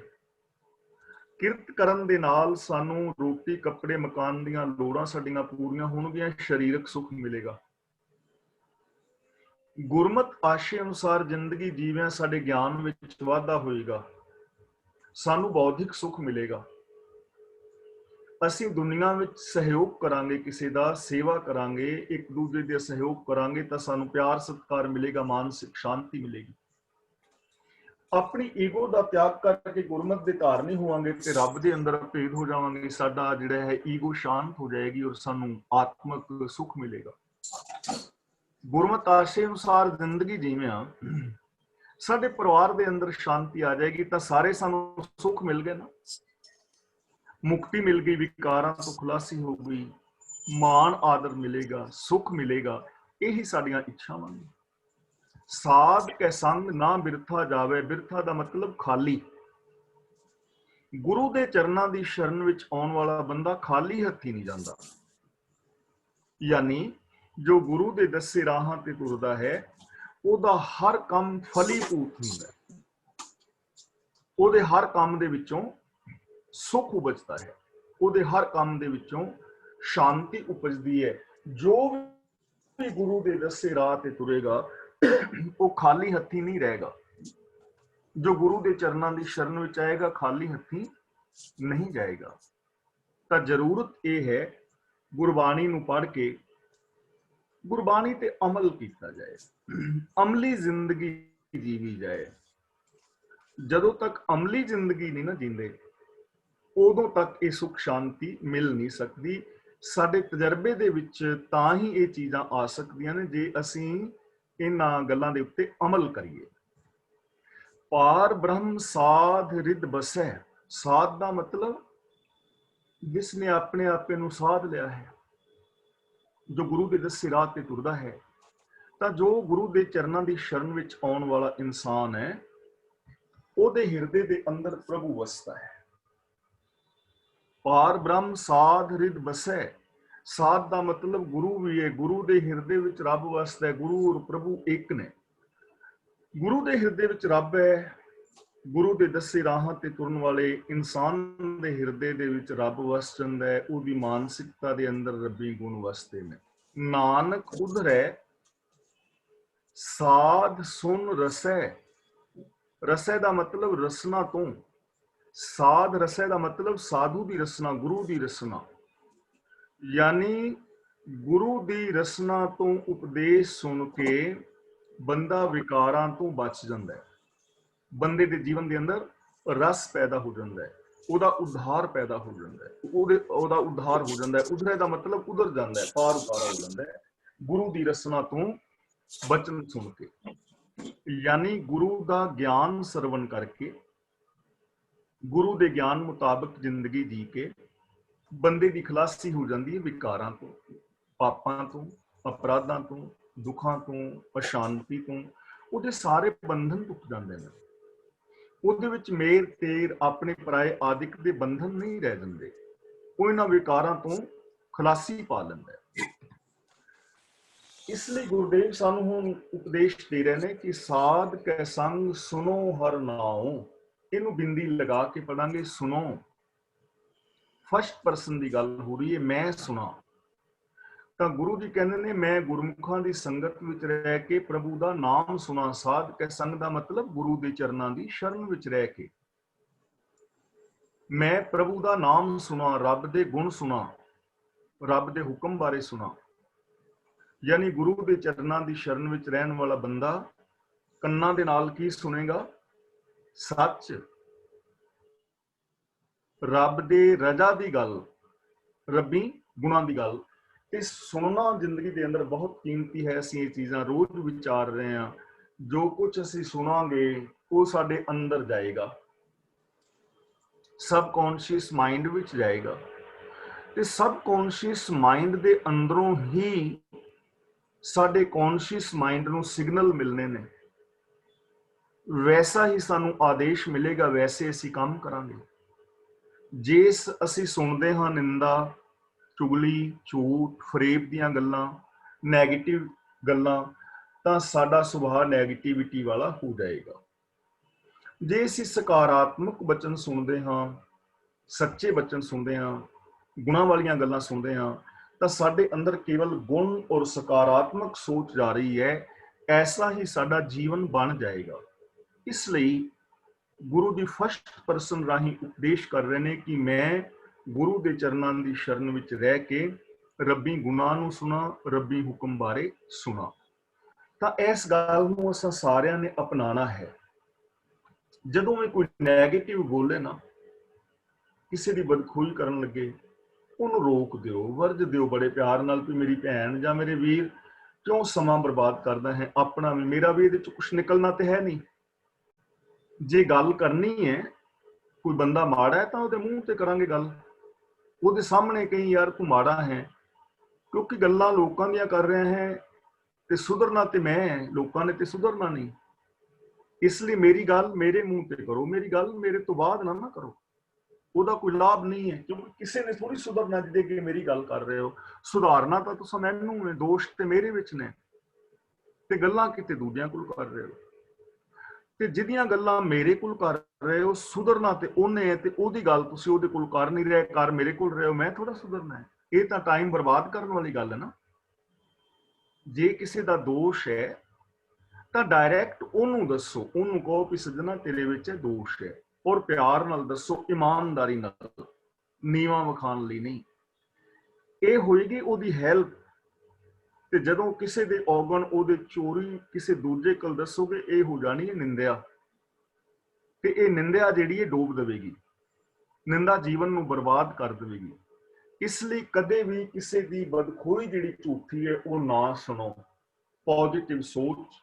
ਕਿਰਤ ਕਰਨ ਦੇ ਨਾਲ ਸਾਨੂੰ ਰੋਟੀ, ਕੱਪੜੇ, ਮਕਾਨ ਦੀਆਂ ਲੋੜਾਂ ਸਾਡੀਆਂ ਪੂਰੀਆਂ ਹੋਣਗੀਆਂ, ਸਰੀਰਕ ਸੁੱਖ ਮਿਲੇਗਾ। ਗੁਰਮਤਿ ਆਸ਼ੇ ਅਨੁਸਾਰ ਜ਼ਿੰਦਗੀ ਜੀਵਿਆਂ ਸਾਡੇ ਗਿਆਨ ਵਿੱਚ ਵਾਧਾ ਹੋਏਗਾ, ਸਾਨੂੰ ਬੌਧਿਕ ਸੁੱਖ ਮਿਲੇਗਾ। ਅਸੀਂ ਦੁਨੀਆ ਵਿੱਚ ਸਹਿਯੋਗ ਕਰਾਂਗੇ, ਕਿਸੇ ਦਾ ਸੇਵਾ ਕਰਾਂਗੇ, ਇੱਕ ਦੂਜੇ ਦੇ ਸਹਿਯੋਗ ਕਰਾਂਗੇ, ਤਾਂ ਸਾਨੂੰ ਪਿਆਰ ਸਤਿਕਾਰ ਮਿਲੇਗਾ, ਮਾਨਸਿਕ ਸ਼ਾਂਤੀ ਮਿਲੇਗੀ। ਆਪਣੀ ਈਗੋ ਦਾ ਤਿਆਗ ਕਰਕੇ ਗੁਰਮਤਿ ਦੇ ਧਾਰਨੀ ਹੋਵਾਂਗੇ ਤੇ ਰੱਬ ਦੇ ਅੰਦਰ ਭੇਦ ਹੋ ਜਾਵਾਂਗੇ। ਸਾਡਾ ਜਿਹੜਾ ਹੈ ਈਗੋ ਸ਼ਾਂਤ ਹੋ ਜਾਏਗੀ ਔਰ ਸਾਨੂੰ ਆਤਮਿਕ ਸੁੱਖ ਮਿਲੇਗਾ। ਗੁਰਮਤਿ ਆਸ਼ੇ ਅਨੁਸਾਰ ਜ਼ਿੰਦਗੀ ਜੀਵਿਆਂ ਸਾਡੇ ਪਰਿਵਾਰ ਦੇ ਅੰਦਰ ਸ਼ਾਂਤੀ ਆ ਜਾਏਗੀ, ਤਾਂ ਸਾਰੇ ਸਾਨੂੰ ਸੁੱਖ ਮਿਲ ਗਏ ਨਾ, ਮੁਕਤੀ ਮਿਲ ਗਈ, ਵਿਕਾਰਾਂ ਤੋਂ ਖੁਲਾਸੀ ਹੋ ਗਈ, ਮਾਣ ਆਦਰ ਮਿਲੇਗਾ, ਸੁੱਖ ਮਿਲੇਗਾ। ਇਹੀ ਸਾਡੀਆਂ ਇੱਛਾਵਾਂ ਨੇ। ਸਾਧ ਕੇ ਸੰਗ ਨਾ ਬਿਰਥਾ ਜਾਵੇ। ਬਿਰਥਾ ਦਾ ਮਤਲਬ ਖਾਲੀ। ਗੁਰੂ ਦੇ ਚਰਨਾਂ ਦੀ ਸ਼ਰਨ ਵਿੱਚ ਆਉਣ ਵਾਲਾ ਬੰਦਾ ਖਾਲੀ ਹੱਥੀ ਨਹੀਂ ਜਾਂਦਾ। ਯਾਨੀ ਜੋ ਗੁਰੂ ਦੇ ਦੱਸੇ ਰਾਹਾਂ ਤੇ ਤੁਰਦਾ ਹੈ, ਉਹਦਾ ਹਰ ਕੰਮ ਫਲੀਭੂਤ ਹੁੰਦਾ, ਉਹਦੇ ਹਰ ਕੰਮ ਦੇ ਵਿੱਚੋਂ ਸੁੱਖ ਉਪਜਦਾ ਹੈ, ਉਹਦੇ ਹਰ ਕੰਮ ਦੇ ਵਿੱਚੋਂ ਸ਼ਾਂਤੀ ਉਪਜਦੀ ਹੈ। ਜੋ ਵੀ ਗੁਰੂ ਦੇ ਦੱਸੇ ਰਾਹ ਤੇ ਤੁਰੇਗਾ ਉਹ ਖਾਲੀ ਹੱਥੀ ਨਹੀਂ ਰਹੇਗਾ। ਜੋ ਗੁਰੂ ਦੇ ਚਰਨਾਂ ਦੀ ਸ਼ਰਨ ਵਿੱਚ ਆਏਗਾ ਖਾਲੀ ਹੱਥੀ ਨਹੀਂ ਜਾਏਗਾ। ਤਾਂ ਜ਼ਰੂਰਤ ਇਹ ਹੈ ਗੁਰਬਾਣੀ ਨੂੰ ਪੜ੍ਹ ਕੇ ਗੁਰਬਾਣੀ ਤੇ ਅਮਲ ਕੀਤਾ ਜਾਏ, ਅਮਲੀ ਜ਼ਿੰਦਗੀ ਜੀਵੀ ਜਾਏ। ਜਦੋਂ ਤੱਕ ਅਮਲੀ ਜ਼ਿੰਦਗੀ ਨਹੀਂ ਨਾ ਜੀਂਦੇ, ਉਦੋਂ ਤੱਕ ਇਹ ਸੁੱਖ ਸ਼ਾਂਤੀ ਮਿਲ ਨਹੀਂ ਸਕਦੀ। ਸਾਡੇ ਤਜਰਬੇ ਦੇ ਵਿੱਚ ਤਾਂ ਹੀ ਇਹ ਚੀਜ਼ਾਂ ਆ ਸਕਦੀਆਂ ਨੇ ਜੇ ਅਸੀਂ ਇਹਨਾਂ ਗੱਲਾਂ ਦੇ ਉੱਤੇ ਅਮਲ ਕਰੀਏ। ਪਾਰ ਬ੍ਰਹਮ ਸਾਧ ਰਿਦ ਬਸੈ। ਸਾਧ ਦਾ ਮਤਲਬ ਜਿਸ ਨੇ ਆਪਣੇ ਆਪੇ ਨੂੰ ਸਾਧ ਲਿਆ ਹੈ, ਜੋ ਗੁਰੂ ਦੇ ਦੱਸੇ ਰਾਹ ਤੇ ਤੁਰਦਾ ਹੈ। ਤਾਂ ਜੋ ਗੁਰੂ ਦੇ ਚਰਨਾਂ ਦੀ ਸ਼ਰਨ ਵਿੱਚ ਆਉਣ ਵਾਲਾ ਇਨਸਾਨ ਹੈ, ਉਹਦੇ ਹਿਰਦੇ ਦੇ ਅੰਦਰ ਪ੍ਰਭੂ ਵਸਦਾ ਹੈ। ਪਾਰ ਬ੍ਰਹਮ ਸਾਧ ਰਿਦ ਬਸੈ। ਸਾਧ ਦਾ ਮਤਲਬ ਗੁਰੂ ਵੀ ਹੈ, ਗੁਰੂ ਦੇ ਹਿਰਦੇ ਵਿੱਚ ਰੱਬ ਵਸਦਾ ਹੈ। ਗੁਰੂ ਔਰ ਪ੍ਰਭੂ ਇੱਕ ਨੇ। ਗੁਰੂ ਦੇ ਹਿਰਦੇ ਵਿੱਚ ਰੱਬ ਹੈ। ਗੁਰੂ ਦੇ ਦੱਸੇ ਰਾਹਾਂ ਤੇ ਤੁਰਨ ਵਾਲੇ ਇਨਸਾਨ ਦੇ ਹਿਰਦੇ ਦੇ ਵਿੱਚ ਰੱਬ ਵਸ ਜਾਂਦਾ ਹੈ। ਉਹਦੀ ਮਾਨਸਿਕਤਾ ਦੇ ਅੰਦਰ ਰੱਬੀ ਗੁਣ ਵਸਦੇ ਨੇ। ਨਾਨਕ ਉਧਰੈ ਸਾਧ ਸੁਨ ਰਸੈ। ਰਸੈ ਦਾ ਮਤਲਬ ਰਸਨਾ ਤੋਂ। ਸਾਧ ਰਸੈ ਦਾ ਮਤਲਬ ਸਾਧੂ ਦੀ ਰਸਨਾ, ਗੁਰੂ ਦੀ ਰਸਨਾ। ਯਾਨੀ ਗੁਰੂ ਦੀ ਰਸਨਾ ਤੋਂ ਉਪਦੇਸ਼ ਸੁਣ ਕੇ ਬੰਦਾ ਵਿਕਾਰਾਂ ਤੋਂ ਬਚ ਜਾਂਦਾ ਹੈ। ਬੰਦੇ ਦੇ ਜੀਵਨ ਦੇ ਅੰਦਰ ਰਸ ਪੈਦਾ ਹੋ ਜਾਂਦਾ ਹੈ, ਉਹਦਾ ਉਧਾਰ ਪੈਦਾ ਹੋ ਜਾਂਦਾ ਹੈ, ਉਹਦਾ ਉਧਾਰ ਹੋ ਜਾਂਦਾ ਹੈ। ਉਧਰੇ ਦਾ ਮਤਲਬ ਉਧਰ ਜਾਂਦਾ ਹੈ, ਪਾਰ ਉਤਾਰਾ ਹੋ ਜਾਂਦਾ ਹੈ ਗੁਰੂ ਦੀ ਰਸਨਾ ਤੋਂ ਬਚਨ ਸੁਣ ਕੇ। ਯਾਨੀ ਗੁਰੂ ਦਾ ਗਿਆਨ ਸਰਵਣ ਕਰਕੇ, ਗੁਰੂ ਦੇ ਗਿਆਨ ਮੁਤਾਬਕ ਜ਼ਿੰਦਗੀ ਜੀ ਕੇ ਬੰਦੇ ਦੀ ਖਲਾਸੀ ਹੋ ਜਾਂਦੀ ਹੈ ਵਿਕਾਰਾਂ ਤੋਂ, ਪਾਪਾਂ ਤੋਂ, ਅਪਰਾਧਾਂ ਤੋਂ, ਦੁੱਖਾਂ ਤੋਂ, ਅਸ਼ਾਂਤੀ ਤੋਂ। ਉਹਦੇ ਸਾਰੇ ਬੰਧਨ ਟੁੱਟ ਜਾਂਦੇ ਨੇ। ਉਹਦੇ ਵਿੱਚ ਮੇਰ ਤੇਰ, ਆਪਣੇ ਪਰਾਏ ਆਦਿਕ ਦੇ ਬੰਧਨ ਨਹੀਂ ਰਹਿ ਜਾਂਦੇ। ਉਹ ਇਹਨਾਂ ਵਿਕਾਰਾਂ ਤੋਂ ਖਲਾਸੀ ਪਾ ਲੈਂਦਾ ਹੈ। ਇਸ ਲਈ ਗੁਰਦੇਵ ਸਾਨੂੰ ਹੁਣ ਉਪਦੇਸ਼ ਦੇ ਰਹੇ ਨੇ ਕਿ ਸਾਧ ਕੈ ਸੰਗ ਸੁਨੋ ਹਰ ਨਾਉ। ਇਹਨੂੰ ਬਿੰਦੀ ਲਗਾ ਕੇ ਪੜਾਂਗੇ, ਸੁਣੋ। ਫਸਟ ਪਰਸਨ ਦੀ ਗੱਲ ਹੋ ਰਹੀ ਹੈ, ਮੈਂ ਸੁਣਾ। ਤਾਂ ਗੁਰੂ ਜੀ ਕਹਿੰਦੇ ਨੇ, ਮੈਂ ਗੁਰਮੁਖਾਂ ਦੀ ਸੰਗਤ ਵਿੱਚ ਰਹਿ ਕੇ ਪ੍ਰਭੂ ਦਾ ਨਾਮ ਸੁਣਾ। ਸਾਧ ਕੈ ਸੰਗ ਦਾ ਮਤਲਬ ਗੁਰੂ ਦੇ ਚਰਨਾਂ ਦੀ ਸ਼ਰਨ ਵਿੱਚ ਰਹਿ ਕੇ ਮੈਂ ਪ੍ਰਭੂ ਦਾ ਨਾਮ ਸੁਣਾ, ਰੱਬ ਦੇ ਗੁਣ ਸੁਣਾ, ਰੱਬ ਦੇ ਹੁਕਮ ਬਾਰੇ ਸੁਣਾ। ਯਾਨੀ ਗੁਰੂ ਦੇ ਚਰਨਾਂ ਦੀ ਸ਼ਰਨ ਵਿੱਚ ਰਹਿਣ ਵਾਲਾ ਬੰਦਾ ਕੰਨਾਂ ਦੇ ਨਾਲ ਕੀ ਸੁਣੇਗਾ? ਸੱਚ, ਰੱਬ ਦੇ ਰਜ਼ਾ ਦੀ ਗੱਲ, ਰੱਬੀ ਗੁਣਾਂ ਦੀ ਗੱਲ। ਤੇ ਸੁਣਨਾ ਜ਼ਿੰਦਗੀ ਦੇ ਅੰਦਰ ਬਹੁਤ ਕੀਮਤੀ ਹੈ। ਅਸੀਂ ਇਹ ਚੀਜ਼ਾਂ ਰੋਜ਼ ਵਿਚਾਰ ਰਹੇ ਹਾਂ। ਜੋ ਕੁਝ ਅਸੀਂ ਸੁਣਾਂਗੇ ਉਹ ਸਾਡੇ ਅੰਦਰ ਜਾਏਗਾ, ਸਬਕੌਂਸ਼ੀਅਸ ਮਾਈਂਡ ਵਿੱਚ ਜਾਏਗਾ। ਤੇ ਸਬਕੌਂਸ਼ੀਅਸ ਮਾਈਂਡ ਦੇ ਅੰਦਰੋਂ ਹੀ ਸਾਡੇ ਕੌਨਸ਼ੀਅਸ ਮਾਈਂਡ ਨੂੰ ਸਿਗਨਲ ਮਿਲਨੇ ਨੇ। ਵੈਸਾ ਹੀ ਸਾਨੂੰ ਆਦੇਸ਼ ਮਿਲੇਗਾ, ਵੈਸੇ ਅਸੀਂ ਕੰਮ ਕਰਾਂਗੇ। ਜੇ ਅਸੀਂ ਸੁਣਦੇ ਹਾਂ ਨਿੰਦਾ, ਚੁਗਲੀ, ਝੂਠ, ਫਰੇਬ ਦੀਆਂ ਗੱਲਾਂ, ਨੈਗੇਟਿਵ ਗੱਲਾਂ, ਤਾਂ ਸਾਡਾ ਸੁਭਾਅ ਨੈਗੇਟਿਵਿਟੀ ਵਾਲਾ ਹੋ ਜਾਏਗਾ। ਜੇ ਅਸੀਂ ਸਕਾਰਾਤਮਕ ਬਚਨ ਸੁਣਦੇ ਹਾਂ, ਸੱਚੇ ਬਚਨ ਸੁਣਦੇ ਹਾਂ, ਗੁਣਾਂ ਵਾਲੀਆਂ ਗੱਲਾਂ ਸੁਣਦੇ ਹਾਂ, ਤਾਂ ਸਾਡੇ ਅੰਦਰ ਕੇਵਲ ਗੁਣ ਔਰ ਸਕਾਰਾਤਮਕ ਸੋਚ ਜਾ ਰਹੀ ਹੈ। ਐਸਾ ਹੀ ਸਾਡਾ ਜੀਵਨ ਬਣ ਜਾਏਗਾ। ਇਸ ਲਈ ਗੁਰੂ ਦੀ ਫਸਟ ਪਰਸਨ ਰਾਹੀਂ ਉਪਦੇਸ਼ ਕਰ ਰਹੇ ਨੇ ਕਿ ਮੈਂ ਗੁਰੂ ਦੇ ਚਰਨਾਂ ਦੀ ਸ਼ਰਨ ਵਿੱਚ ਰਹਿ ਕੇ ਰੱਬੀ ਗੁਣਾਂ ਨੂੰ ਸੁਣਾ, ਰੱਬੀ ਹੁਕਮ ਬਾਰੇ ਸੁਣਾ। ਤਾਂ ਇਸ ਗੱਲ ਨੂੰ ਅਸਾਂ ਸਾਰਿਆਂ ਨੇ ਅਪਣਾਉਣਾ ਹੈ। ਜਦੋਂ ਵੀ ਕੋਈ ਨੈਗੇਟਿਵ ਬੋਲੇ ਨਾ, ਕਿਸੇ ਦੀ ਬਦਖੋਈ ਕਰਨ ਲੱਗੇ, ਉਹਨੂੰ ਰੋਕ ਦਿਓ, ਵਰਜ ਦਿਓ ਬੜੇ ਪਿਆਰ ਨਾਲ ਵੀ ਮੇਰੀ ਭੈਣ ਜਾਂ ਮੇਰੇ ਵੀਰ, ਕਿਉਂ ਸਮਾਂ ਬਰਬਾਦ ਕਰਦਾ ਹੈ? ਆਪਣਾ ਵੀ, ਮੇਰਾ ਵੀ ਇਹਦੇ ਚ ਕੁਛ ਨਿਕਲਣਾ ਤੇ ਹੈ ਨਹੀਂ। ਜੇ ਗੱਲ ਕਰਨੀ ਹੈ, ਕੋਈ ਬੰਦਾ ਮਾੜਾ ਹੈ ਤਾਂ ਉਹਦੇ ਮੂੰਹ ਤੇ ਕਰਾਂਗੇ ਗੱਲ, ਉਹਦੇ ਸਾਹਮਣੇ ਕਹੀਂ ਯਾਰ ਤੂੰ ਮਾੜਾ ਹੈ। ਕਿਉਂਕਿ ਗੱਲਾਂ ਲੋਕਾਂ ਦੀਆਂ ਕਰ ਰਿਹਾ ਹੈ ਤੇ ਸੁਧਰਨਾ ਤੇ ਮੈਂ, ਲੋਕਾਂ ਨੇ ਤੇ ਸੁਧਰਨਾ ਨਹੀਂ। ਇਸ ਲਈ ਮੇਰੀ ਗੱਲ ਮੇਰੇ ਮੂੰਹ ਤੇ ਕਰੋ, ਮੇਰੀ ਗੱਲ ਮੇਰੇ ਤੋਂ ਬਾਅਦ ਨਾ ਕਰੋ। ਉਹਦਾ ਕੋਈ ਲਾਭ ਨਹੀਂ ਹੈ, ਕਿਉਂਕਿ ਕਿਸੇ ਨੇ ਥੋੜੀ ਸੁਧਰਨਾ ਜਿਹਦੇ ਕਿ ਮੇਰੀ ਗੱਲ ਕਰ ਰਹੇ ਹੋ। ਸੁਧਾਰਨਾ ਤਾਂ ਤੁਸੀਂ ਮੈਨੂੰ ਨੇ, ਦੋਸ਼ ਤੇ ਮੇਰੇ ਵਿੱਚ ਨੇ, ਤੇ ਗੱਲਾਂ ਕਿਤੇ ਦੂਜਿਆਂ ਕੋਲ ਕਰ ਰਹੇ ਹੋ। ਤੇ ਜਿਹਦੀਆਂ ਗੱਲਾਂ ਮੇਰੇ ਕੋਲ ਕਰ ਰਹੇ ਹੋ, ਸੁਧਰਨਾ ਤੇ ਉਹਨੇ ਹੈ, ਤੇ ਉਹਦੀ ਗੱਲ ਤੁਸੀਂ ਉਹਦੇ ਕੋਲ ਕਰ ਨਹੀਂ ਰਹੇ, ਕਰ ਮੇਰੇ ਕੋਲ ਰਹੇ ਹੋ। ਮੈਂ ਥੋੜਾ ਸੁਧਰਨਾ ਹੈ? ਇਹ ਤਾਂ ਟਾਈਮ ਬਰਬਾਦ ਕਰਨ ਵਾਲੀ ਗੱਲ ਹੈ ਨਾ। ਜੇ ਕਿਸੇ ਦਾ ਦੋਸ਼ ਹੈ ਤਾਂ ਡਾਇਰੈਕਟ ਉਹਨੂੰ ਦੱਸੋ, ਉਹਨੂੰ ਕਹੋ ਕਿ ਸੱਜਣਾ ਤੇਰੇ ਵਿੱਚ ਦੋਸ਼ ਹੈ, ਔਰ ਪਿਆਰ ਨਾਲ ਦੱਸੋ, ਇਮਾਨਦਾਰੀ ਨਾਲ, ਨੀਵਾਂ ਵਿਖਾਉਣ ਲਈ ਨਹੀਂ। ਇਹ ਹੋਏਗੀ ਉਹਦੀ ਹੈਲਪ। ਤੇ ਜਦੋਂ ਕਿਸੇ ਦੇ ਔਗਣ, ਉਹਦੇ ਚੋਰੀ ਕਿਸੇ ਦੂਜੇ ਕੋਲ ਦੱਸੋਗੇ, ਇਹ ਹੋ ਜਾਣੀ ਹੈ ਨਿੰਦਿਆ। ਤੇ ਇਹ ਨਿੰਦਿਆ ਜਿਹੜੀ ਹੈ ਡੋਬ ਦੇਵੇਗੀ, ਨਿੰਦਾ ਜੀਵਨ ਨੂੰ ਬਰਬਾਦ ਕਰ ਦੇਵੇਗੀ। ਇਸ ਲਈ ਕਦੇ ਵੀ ਕਿਸੇ ਦੀ ਬਦਖੋਈ ਜਿਹੜੀ ਝੂਠੀ ਹੈ ਉਹ ਨਾ ਸੁਣੋ, पॉजिटिव सोच,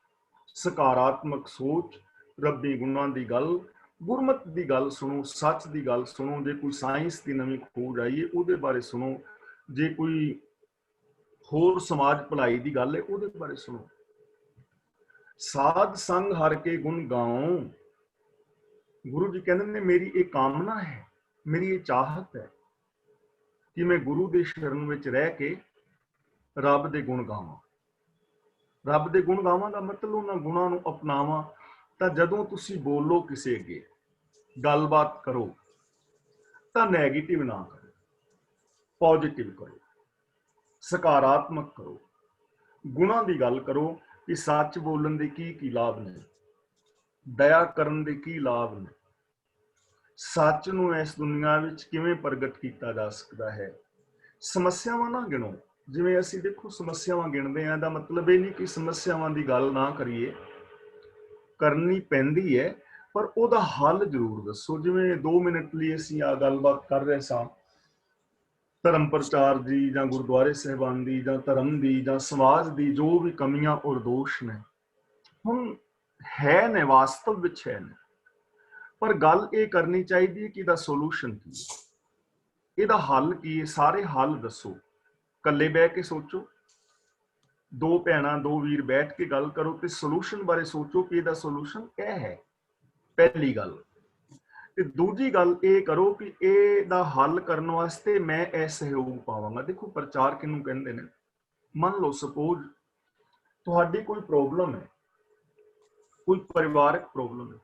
सकारात्मक सोच, रब्बी गुणां दी गल, गुरमत दी गल सुनो, सच दी गल सुनो। जे कोई साइंस की नवीं खोज आई है उहदे बारे सुनो, जे कोई होर समाज भलाई की गल है उहदे बारे सुनो। साध संग हर के गुण गाओ। गुरु जी कहते ने मेरी एक कामना है, मेरी ये चाहत है कि मैं गुरु के शरण विच रह के रब दे गुण गावां। रब दे गुण गावां दा मतलब उन्हां गुणां नूं अपनावां। तां जदों तुसीं बोलो किसे अगे, गलबात करो, तां नैगेटिव ना करो, पॉजिटिव करो, सकारात्मक करो, गुणां दी गल करो कि सच बोलन दे की लाभ ने, दया करन दे की लाभ ने, सच नूं इस दुनिया विच किवें प्रगट कीता जा सकदा है। समस्यावां ना गिणो। जिवें असीं देखो समस्यावां गिणदे आ, दा मतलब ये नहीं कि समस्यावां दी गल ना करिए, करनी पैंदी है, पर ਉਹਦਾ हल जरूर दसो। जिवें 2 मिनट ਲਈ ਅਸੀਂ ਆ ਗੱਲਬਾਤ ਕਰ ਰਹੇ ਸਾਂ ਧਰਮ ਪ੍ਰਚਾਰ ਦੀ ਜਾਂ ਗੁਰਦੁਆਰੇ ਸਾਹਿਬਾਨ ਦੀ ਜਾਂ ਧਰਮ ਦੀ ਜਾਂ ਸਮਾਜ ਦੀ ਜੋ ਵੀ ਕਮੀਆਂ ਔਰ ਦੋਸ਼ ਨੇ, ਹੁਣ ਹੈ ਨੇ, ਵਾਸਤਵ ਵਿੱਚ ਹੈ ਨੇ, ਪਰ ਗੱਲ ਇਹ ਕਰਨੀ ਚਾਹੀਦੀ ਹੈ ਕਿ ਇਹਦਾ ਸੋਲੂਸ਼ਨ ਕੀ ਹੈ, ਇਹਦਾ ਹੱਲ ਕੀ ਹੈ। ਸਾਰੇ ਹੱਲ ਦੱਸੋ, ਇਕੱਲੇ ਬਹਿ ਕੇ ਸੋਚੋ, ਦੋ ਭੈਣਾਂ ਦੋ ਵੀਰ ਬੈਠ ਕੇ ਗੱਲ ਕਰੋ ਤੇ ਸੋਲੂਸ਼ਨ ਬਾਰੇ ਸੋਚੋ ਕਿ ਇਹਦਾ ਸੋਲੂਸ਼ਨ ਇਹ ਹੈ, ਪਹਿਲੀ ਗੱਲ। ਤੇ ਦੂਜੀ ਗੱਲ ਇਹ ਕਰੋ ਕਿ ਇਹਦਾ ਹੱਲ ਕਰਨ ਵਾਸਤੇ ਮੈਂ ਇਹ ਸਹਿਯੋਗ ਪਾਵਾਂਗਾ। ਦੇਖੋ ਪ੍ਰਚਾਰ ਕਿਹਨੂੰ ਕਹਿੰਦੇ ਨੇ? ਮੰਨ ਲਓ ਸਪੋਜ਼ ਤੁਹਾਡੀ ਕੋਈ ਪ੍ਰੋਬਲਮ ਹੈ, ਕੋਈ ਪਰਿਵਾਰਕ ਪ੍ਰੋਬਲਮ ਹੈ,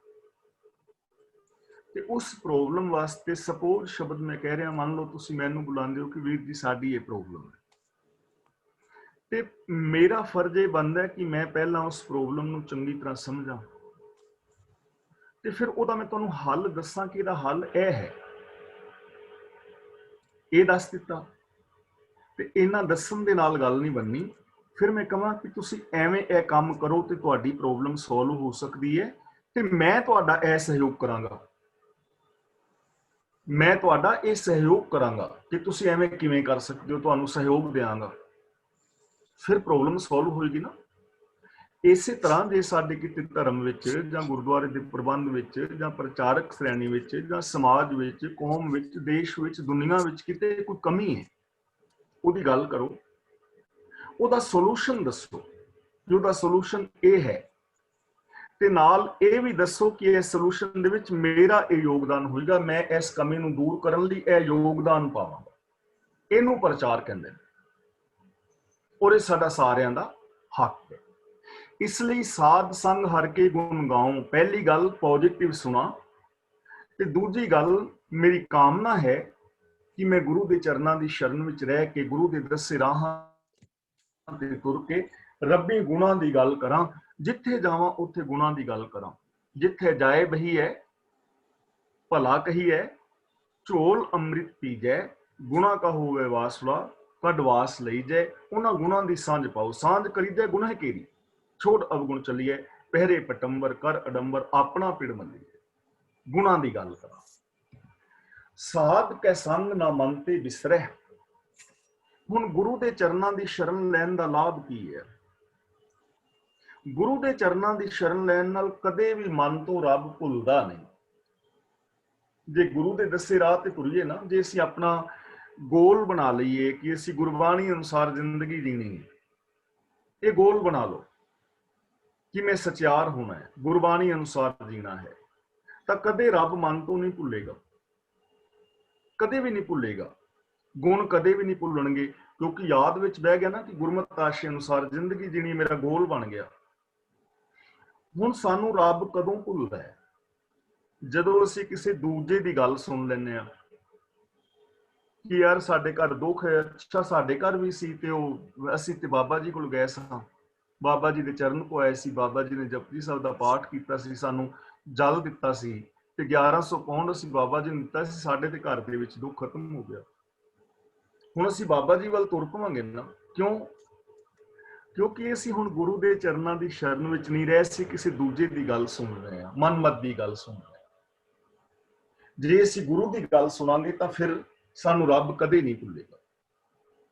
ਤੇ ਉਸ ਪ੍ਰੋਬਲਮ ਵਾਸਤੇ ਸਪੋਜ਼ ਸ਼ਬਦ ਮੈਂ ਕਹਿ ਰਿਹਾ, ਮੰਨ ਲਓ ਤੁਸੀਂ ਮੈਨੂੰ ਬੁਲਾਉਂਦੇ ਹੋ ਕਿ ਵੀਰ ਜੀ ਸਾਡੀ ਇਹ ਪ੍ਰੋਬਲਮ ਹੈ, ਤੇ ਮੇਰਾ ਫਰਜ਼ ਇਹ ਬਣਦਾ ਕਿ ਮੈਂ ਪਹਿਲਾਂ ਉਸ ਪ੍ਰੋਬਲਮ ਨੂੰ ਚੰਗੀ ਤਰ੍ਹਾਂ ਸਮਝਾਂ ਤੇ ਫਿਰ ਉਹਦਾ ਮੈਂ ਤੁਹਾਨੂੰ ਹੱਲ ਦੱਸਾਂ ਕਿ ਇਹਦਾ ਹੱਲ ਇਹ ਹੈ, ਇਹ ਦੱਸ ਦਿੱਤਾ। ਤੇ ਇਹਨਾਂ ਦੱਸਣ ਦੇ ਨਾਲ ਗੱਲ ਨਹੀਂ ਬਣਨੀ। ਫਿਰ ਮੈਂ ਕਹਾਂ ਕਿ ਤੁਸੀਂ ਐਵੇਂ ਇਹ ਕੰਮ ਕਰੋ ਤੇ ਤੁਹਾਡੀ ਪ੍ਰੋਬਲਮ ਸੋਲਵ ਹੋ ਸਕਦੀ ਹੈ ਤੇ ਮੈਂ ਤੁਹਾਡਾ ਇਹ ਸਹਿਯੋਗ ਕਰਾਂਗਾ, ਮੈਂ ਤੁਹਾਡਾ ਇਹ ਸਹਿਯੋਗ ਕਰਾਂਗਾ ਕਿ ਤੁਸੀਂ ਐਵੇਂ ਕਿਵੇਂ ਕਰ ਸਕਦੇ ਹੋ, ਤੁਹਾਨੂੰ ਸਹਿਯੋਗ ਦਿਆਂਗਾ, ਫਿਰ ਪ੍ਰੋਬਲਮ ਸੋਲਵ ਹੋਏਗੀ ਨਾ। ਇਸੇ ਤਰ੍ਹਾਂ ਜੇ ਸਾਡੇ ਕਿਤੇ ਧਰਮ ਵਿੱਚ ਜਾਂ ਗੁਰਦੁਆਰੇ ਦੇ ਪ੍ਰਬੰਧ ਵਿੱਚ ਜਾਂ ਪ੍ਰਚਾਰਕ ਸ਼੍ਰੇਣੀ ਵਿੱਚ ਜਾਂ ਸਮਾਜ ਵਿੱਚ, ਕੌਮ ਵਿੱਚ, ਦੇਸ਼ ਵਿੱਚ, ਦੁਨੀਆ ਵਿੱਚ ਕਿਤੇ ਕੋਈ ਕਮੀ ਹੈ, ਉਹਦੀ ਗੱਲ ਕਰੋ, ਉਹਦਾ ਸੋਲੂਸ਼ਨ ਦੱਸੋ ਕਿ ਉਹਦਾ ਸੋਲੂਸ਼ਨ ਇਹ ਹੈ, ਤੇ ਨਾਲ ਇਹ ਵੀ ਦੱਸੋ ਕਿ ਇਸ ਸੋਲੂਸ਼ਨ ਦੇ ਵਿੱਚ ਮੇਰਾ ਇਹ ਯੋਗਦਾਨ ਹੋਏਗਾ, ਮੈਂ ਇਸ ਕਮੀ ਨੂੰ ਦੂਰ ਕਰਨ ਲਈ ਇਹ ਯੋਗਦਾਨ ਪਾਵਾਂਗਾ। ਇਹਨੂੰ ਪ੍ਰਚਾਰ ਕਹਿੰਦੇ ਨੇ ਔਰ ਇਹ ਸਾਡਾ ਸਾਰਿਆਂ ਦਾ ਹੱਕ ਹੈ। ਇਸ ਲਈ ਸਾਧ ਸੰਗ ਹਰ ਕੇ ਗੁਣ ਗਾਉ। ਪਹਿਲੀ ਗੱਲ ਪੋਜ਼ਿਟਿਵ ਸੁਣਾ ਤੇ ਦੂਜੀ ਗੱਲ ਮੇਰੀ ਕਾਮਨਾ ਹੈ ਕਿ ਮੈਂ ਗੁਰੂ ਦੇ ਚਰਨਾਂ ਦੀ ਸ਼ਰਨ ਵਿੱਚ ਰਹਿ ਕੇ ਗੁਰੂ ਦੇ ਦੱਸੇ ਰਾਹਾਂ ਤੇ ਤੁਰ ਕੇ ਰੱਬੀ ਗੁਣਾਂ ਦੀ ਗੱਲ ਕਰਾਂ। ਜਿੱਥੇ ਜਾਵਾਂ ਉੱਥੇ ਗੁਣਾਂ ਦੀ ਗੱਲ ਕਰਾਂ। ਜਿੱਥੇ ਜਾਏ ਬਹੀ ਹੈ ਭਲਾ ਕਹੀ ਹੈ, ਝੋਲ ਅੰਮ੍ਰਿਤ ਪੀ ਜੈ, ਗੁਣਾ ਕਾ ਹੋਵੇ ਵਾਸਲਾ ਕਢਵਾਸ ਲਈ ਜੈ। ਉਹਨਾਂ ਗੁਣਾਂ ਦੀ ਸਾਂਝ ਪਾਓ, ਸਾਂਝ ਕਰੀ ਜੈ ਗੁਨਾਹ ਕੇਰੀ, ਛੋੜ ਅਵਗੁਣ ਚੱਲੀਏ, ਪਹਿਰੇ ਪਟੰਬਰ ਕਰ ਅਡੰਬਰ, ਆਪਣਾ ਪਿੜ ਮੰਨੀਏ। ਗੁਣਾਂ ਦੀ ਗੱਲ ਕਰਾਂ। ਸਾਧ ਕੈ ਸੰਗ ਨਾ ਮਨ ਤੇ ਬਿਸਰੈ। ਹੁਣ ਗੁਰੂ ਦੇ ਚਰਨਾਂ ਦੀ ਸ਼ਰਨ ਲੈਣ ਦਾ ਲਾਭ ਕੀ ਹੈ? ਗੁਰੂ ਦੇ ਚਰਨਾਂ ਦੀ ਸ਼ਰਨ ਲੈਣ ਨਾਲ ਕਦੇ ਵੀ ਮਨ ਤੋਂ ਰੱਬ ਭੁੱਲਦਾ ਨਹੀਂ। ਜੇ ਗੁਰੂ ਦੇ ਦੱਸੇ ਰਾਹ ਤੇ ਤੁਰੀਏ ਨਾ, ਜੇ ਅਸੀਂ ਆਪਣਾ ਗੋਲ ਬਣਾ ਲਈਏ ਕਿ ਅਸੀਂ ਗੁਰਬਾਣੀ ਅਨੁਸਾਰ ਜ਼ਿੰਦਗੀ ਜੀਣੀ ਹੈ, ਇਹ ਗੋਲ ਬਣਾ ਲਓ ਕਿ ਮੈਂ ਸਚਿਆਰ ਹੋਣਾ ਹੈ, ਗੁਰਬਾਣੀ ਅਨੁਸਾਰ ਜੀਣਾ ਹੈ, ਤਾਂ ਕਦੇ ਰੱਬ ਮਨ ਤੋਂ ਨਹੀਂ ਭੁੱਲੇਗਾ, ਕਦੇ ਵੀ ਨਹੀਂ ਭੁੱਲੇਗਾ। ਗੁਣ ਕਦੇ ਵੀ ਨਹੀਂ ਭੁੱਲਣਗੇ, ਕਿਉਂਕਿ ਯਾਦ ਵਿੱਚ ਬਹਿ ਗਿਆ ਨਾ ਕਿ ਗੁਰਮਤਿ ਆਸ਼ੇ ਅਨੁਸਾਰ ਜ਼ਿੰਦਗੀ ਜੀਣੀ ਮੇਰਾ ਗੋਲ ਬਣ ਗਿਆ। ਹੁਣ ਸਾਨੂੰ ਰੱਬ ਕਦੋਂ ਭੁੱਲਦਾ ਹੈ? ਜਦੋਂ ਅਸੀਂ ਕਿਸੇ ਦੂਜੇ ਦੀ ਗੱਲ ਸੁਣ ਲੈਂਦੇ ਹਾਂ ਕਿ ਯਾਰ ਸਾਡੇ ਘਰ ਦੁੱਖ ਹੈ, ਅੱਛਾ ਸਾਡੇ ਘਰ ਵੀ ਸੀ ਤੇ ਉਹ ਅਸੀਂ ਤੇ ਬਾਬਾ ਜੀ ਕੋਲ ਗਏ ਸਾਂ, ਬਾਬਾ ਜੀ ਦੇ ਚਰਨ ਪਵਾਏ ਸੀ, ਬਾਬਾ ਜੀ ਨੇ ਜਪਜੀ ਸਾਹਿਬ ਦਾ ਪਾਠ ਕੀਤਾ ਸੀ, ਸਾਨੂੰ ਜਲ ਦਿੱਤਾ ਸੀ ਤੇ 1100 ਪੌਂਡ ਅਸੀਂ ਬਾਬਾ ਜੀ ਨੂੰ ਦਿੱਤਾ ਸੀ, ਸਾਡੇ ਤੇ ਘਰ ਦੇ ਵਿੱਚ ਦੁੱਖ ਖਤਮ ਹੋ ਗਿਆ। ਹੁਣ ਅਸੀਂ ਬਾਬਾ ਜੀ ਵੱਲ ਤੁਰ ਪਵਾਂਗੇ ਨਾ। ਕਿਉਂ? ਕਿਉਂਕਿ ਅਸੀਂ ਹੁਣ ਗੁਰੂ ਦੇ ਚਰਨਾਂ ਦੀ ਸ਼ਰਨ ਵਿੱਚ ਨਹੀਂ ਰਹੇ, ਅਸੀਂ ਕਿਸੇ ਦੂਜੇ ਦੀ ਗੱਲ ਸੁਣ ਰਹੇ ਹਾਂ, ਮਨਮਤ ਦੀ ਗੱਲ ਸੁਣ ਰਹੇ ਹਾਂ। ਜੇ ਅਸੀਂ ਗੁਰੂ ਦੀ ਗੱਲ ਸੁਣਾਂਗੇ ਤਾਂ ਫਿਰ ਸਾਨੂੰ ਰੱਬ ਕਦੇ ਨਹੀਂ ਭੁੱਲੇਗਾ।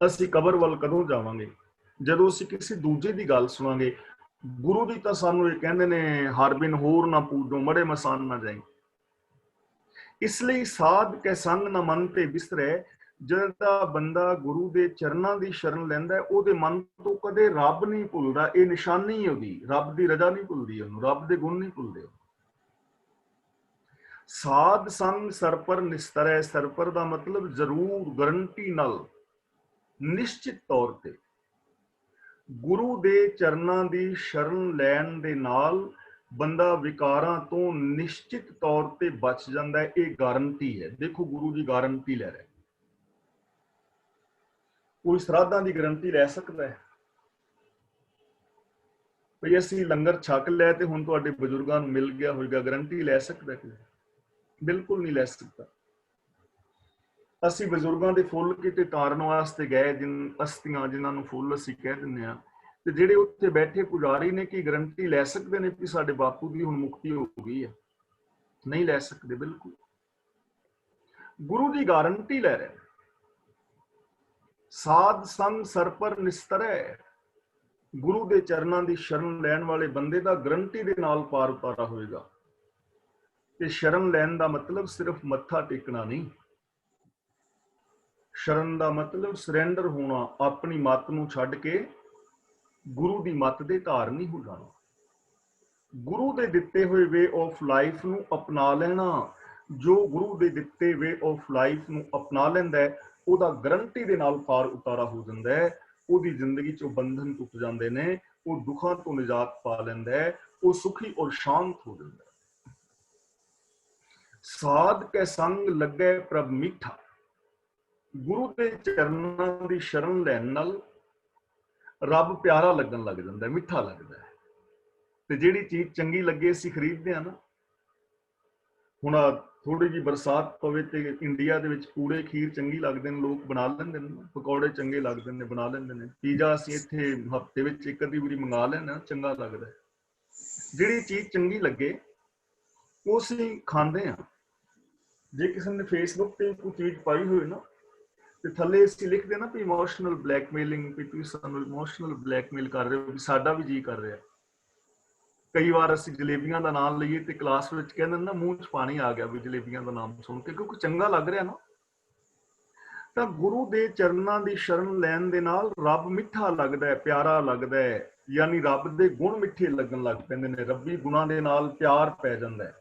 ਅਸੀਂ ਕਬਰ ਵੱਲ ਕਦੋਂ ਜਾਵਾਂਗੇ? ਜਦੋਂ ਅਸੀਂ ਕਿਸੇ ਦੂਜੇ ਦੀ ਗੱਲ ਸੁਣਾਂਗੇ, ਗੁਰੂ ਦੀ ਤਾਂ ਸਾਨੂੰ ਇਹ ਕਹਿੰਦੇ ਨੇ ਹਰ ਬਿਨ ਹੋਰ ਨਾ ਪੂਜੋ ਮੜੇ ਮਸਾਨ ਨਾ ਜਾਈ। ਇਸ ਲਈ ਸਾਧ ਕੈ ਸੰਗ ਨਾ ਮਨ ਤੇ ਬਿਸਰੈ। ਜਿਹੜਾ ਬੰਦਾ ਗੁਰੂ ਦੇ ਚਰਨਾਂ ਦੀ ਸ਼ਰਨ ਲੈਂਦਾ ਹੈ, ਉਹਦੇ ਮਨ ਤੋਂ ਕਦੇ ਰੱਬ ਨਹੀਂ ਭੁੱਲਦਾ। ਇਹ ਨਿਸ਼ਾਨੀ ਹੈ ਉਹਦੀ, ਰੱਬ ਦੀ ਰਜ਼ਾ ਨਹੀਂ ਭੁੱਲਦੀ ਉਹਨੂੰ, ਰੱਬ ਦੇ ਗੁਣ ਨਹੀਂ ਭੁੱਲਦੇ। ਸਾਧ ਸੰਗ ਸਰਪਰ ਨਿਸਤਰੈ। ਸਰਪਰ ਦਾ ਮਤਲਬ ਜ਼ਰੂਰ, ਗਰੰਟੀ ਨਾਲ, ਨਿਸ਼ਚਿਤ ਤੌਰ ਤੇ ਗੁਰੂ ਦੇ ਚਰਨਾਂ ਦੀ ਸ਼ਰਨ ਲੈਣ ਦੇ ਨਾਲ ਬੰਦਾ ਵਿਕਾਰਾਂ ਤੋਂ ਨਿਸ਼ਚਿਤ ਤੌਰ ਤੇ ਬਚ ਜਾਂਦਾ ਹੈ। ਇਹ ਗਾਰੰਟੀ ਹੈ। ਦੇਖੋ, ਗੁਰੂ ਦੀ ਗਾਰੰਟੀ ਲੈ ਰਿਹਾ। ਕੋਈ ਸਰਾਧਾਂ ਦੀ ਗਾਰੰਟੀ ਲੈ ਸਕਦਾ ਹੈ ਭਈ ਅਸੀਂ ਲੰਗਰ ਛਕ ਲਿਆ ਤੇ ਹੁਣ ਤੁਹਾਡੇ ਬਜ਼ੁਰਗਾਂ ਨੂੰ ਮਿਲ ਗਿਆ ਹੋਵੇਗਾ? ਗਾਰੰਟੀ ਲੈ ਸਕਦਾ ਕੋਈ? ਬਿਲਕੁਲ ਨਹੀਂ ਲੈ ਸਕਦਾ। ਅਸੀਂ ਬਜ਼ੁਰਗਾਂ ਦੇ ਫੁੱਲ ਕਿਤੇ ਤਾਰਨ ਵਾਸਤੇ ਗਏ, ਅਸਤੀਆਂ ਜਿਨ੍ਹਾਂ ਨੂੰ ਫੁੱਲ ਅਸੀਂ ਕਹਿ ਦਿੰਦੇ ਹਾਂ, ਤੇ ਜਿਹੜੇ ਉੱਥੇ ਬੈਠੇ ਪੁਜਾਰੀ ਨੇ ਕੀ ਗਾਰੰਟੀ ਲੈ ਸਕਦੇ ਨੇ ਕਿ ਸਾਡੇ ਬਾਪੂ ਦੀ ਹੁਣ ਮੁਕਤੀ ਹੋ ਗਈ ਹੈ? ਨਹੀਂ ਲੈ ਸਕਦੇ ਬਿਲਕੁਲ। ਗੁਰੂ ਦੀ ਗਾਰੰਟੀ ਲੈ ਰਿਹਾ। ਸਾਧ ਸੰਗ ਸਰਪਰ ਨਿਸਤਰੈ। ਗੁਰੂ ਦੇ ਚਰਨਾਂ ਦੀ ਸ਼ਰਨ ਲੈਣ ਵਾਲੇ ਬੰਦੇ ਦਾ ਗਰੰਟੀ ਦੇ ਨਾਲ ਪਾਰ ਉਤਾਰਾ ਹੋਏਗਾ। ਤੇ ਸ਼ਰਨ ਲੈਣ ਦਾ ਮਤਲਬ ਸਿਰਫ ਮੱਥਾ ਟੇਕਣਾ ਨਹੀਂ। ਸ਼ਰਨ ਦਾ ਮਤਲਬ ਸਰੈਂਡਰ ਹੋਣਾ, ਆਪਣੀ ਮੱਤ ਨੂੰ ਛੱਡ ਕੇ ਗੁਰੂ ਦੀ ਮੱਤ ਦੇ ਧਾਰਨੀ ਹੋ ਜਾਣਾ, ਗੁਰੂ ਦੇ ਦਿੱਤੇ ਹੋਏ ਵੇ ਆਫ ਲਾਈਫ ਨੂੰ ਅਪਣਾ ਲੈਣਾ। ਜੋ ਗੁਰੂ ਦੇ ਦਿੱਤੇ ਵੇ ਆਫ ਲਾਈਫ ਨੂੰ ਅਪਣਾ ਲੈਂਦਾ ਹੈ, ਉਹਦਾ ਗਰੰਟੀ ਦੇ ਨਾਲ ਪਾਰ ਉਤਾਰਾ ਹੋ ਜਾਂਦਾ ਹੈ। ਉਹਦੀ ਜ਼ਿੰਦਗੀ ਚੋਂ ਬੰਧਨ ਟੁੱਟ ਜਾਂਦੇ ਨੇ, ਉਹ ਦੁੱਖਾਂ ਤੋਂ ਨਿਜਾਤ ਪਾ ਲੈਂਦਾ ਹੈ, ਉਹ ਸੁਖੀ ਔਰ ਸ਼ਾਂਤ ਹੋ ਜਾਂਦਾ ਹੈ। ਸਾਧ ਕੈ ਸੰਗ ਲੱਗੈ ਪ੍ਰਭ ਮਿੱਠਾ। ਗੁਰੂ ਦੇ ਚਰਨਾਂ ਦੀ ਸ਼ਰਨ ਲੈਣ ਨਾਲ ਰੱਬ ਪਿਆਰਾ ਲੱਗਣ ਲੱਗ ਜਾਂਦਾ, ਮਿੱਠਾ ਲੱਗਦਾ ਹੈ। ਤੇ ਜਿਹੜੀ ਚੀਜ਼ ਚੰਗੀ ਲੱਗੇ ਅਸੀਂ ਖਰੀਦਦੇ ਹਾਂ ਨਾ। ਹੁਣ ਥੋੜੀ ਜਿਹੀ ਬਰਸਾਤ ਪਵੇ ਤੇ ਇੰਡੀਆ ਦੇ ਵਿੱਚ ਪੂੜੇ ਖੀਰ ਚੰਗੀ ਲੱਗਦੇ ਨੇ, ਲੋਕ ਬਣਾ ਲੈਂਦੇ ਨੇ, ਪਕੌੜੇ ਚੰਗੇ ਲੱਗਦੇ ਨੇ, ਬਣਾ ਲੈਂਦੇ ਨੇ। ਪੀਜ਼ਾ ਅਸੀਂ ਇੱਥੇ ਹਫ਼ਤੇ ਵਿੱਚ ਇੱਕ ਅੱਧੀ ਵਾਰੀ ਮੰਗਾ ਲੈਣਾ, ਚੰਗਾ ਲੱਗਦਾ। ਜਿਹੜੀ ਚੀਜ਼ ਚੰਗੀ ਲੱਗੇ ਉਹ ਅਸੀਂ ਖਾਂਦੇ ਹਾਂ। ਜੇ ਕਿਸੇ ਨੇ ਫੇਸਬੁੱਕ ਤੇ ਕੋਈ ਚੀਜ਼ ਪਾਈ ਹੋਈ ਨਾ, ਤੇ ਥੱਲੇ ਅਸੀਂ ਲਿਖਦੇ ਨਾ ਵੀ ਇਮੋਸ਼ਨਲ ਬਲੈਕਮੇਲਿੰਗ, ਵੀ ਤੁਸੀਂ ਸਾਨੂੰ ਇਮੋਸ਼ਨਲ ਬਲੈਕਮੇਲ ਕਰ ਰਹੇ ਹੋ, ਵੀ ਸਾਡਾ ਵੀ ਜੀ ਕਰ ਰਿਹਾ। ਕਈ ਵਾਰ ਅਸੀਂ ਜਲੇਬੀਆਂ ਦਾ ਨਾਮ ਲਈਏ ਤੇ ਕਲਾਸ ਵਿੱਚ ਕਹਿੰਦੇ ਨਾ ਮੂੰਹ 'ਚ ਪਾਣੀ ਆ ਗਿਆ ਵੀ ਜਲੇਬੀਆਂ ਦਾ ਨਾਮ ਸੁਣ ਕੇ, ਕਿਉਂਕਿ ਚੰਗਾ ਲੱਗ ਰਿਹਾ ਨਾ। ਤਾਂ ਗੁਰੂ ਦੇ ਚਰਨਾਂ ਦੀ ਸ਼ਰਨ ਲੈਣ ਦੇ ਨਾਲ ਰੱਬ ਮਿੱਠਾ ਲੱਗਦਾ ਹੈ, ਪਿਆਰਾ ਲੱਗਦਾ ਹੈ। ਯਾਨੀ ਰੱਬ ਦੇ ਗੁਣ ਮਿੱਠੇ ਲੱਗਣ ਲੱਗ ਪੈਂਦੇ ਨੇ, ਰੱਬੀ ਗੁਣਾਂ ਦੇ ਨਾਲ ਪਿਆਰ ਪੈ ਜਾਂਦਾ ਹੈ।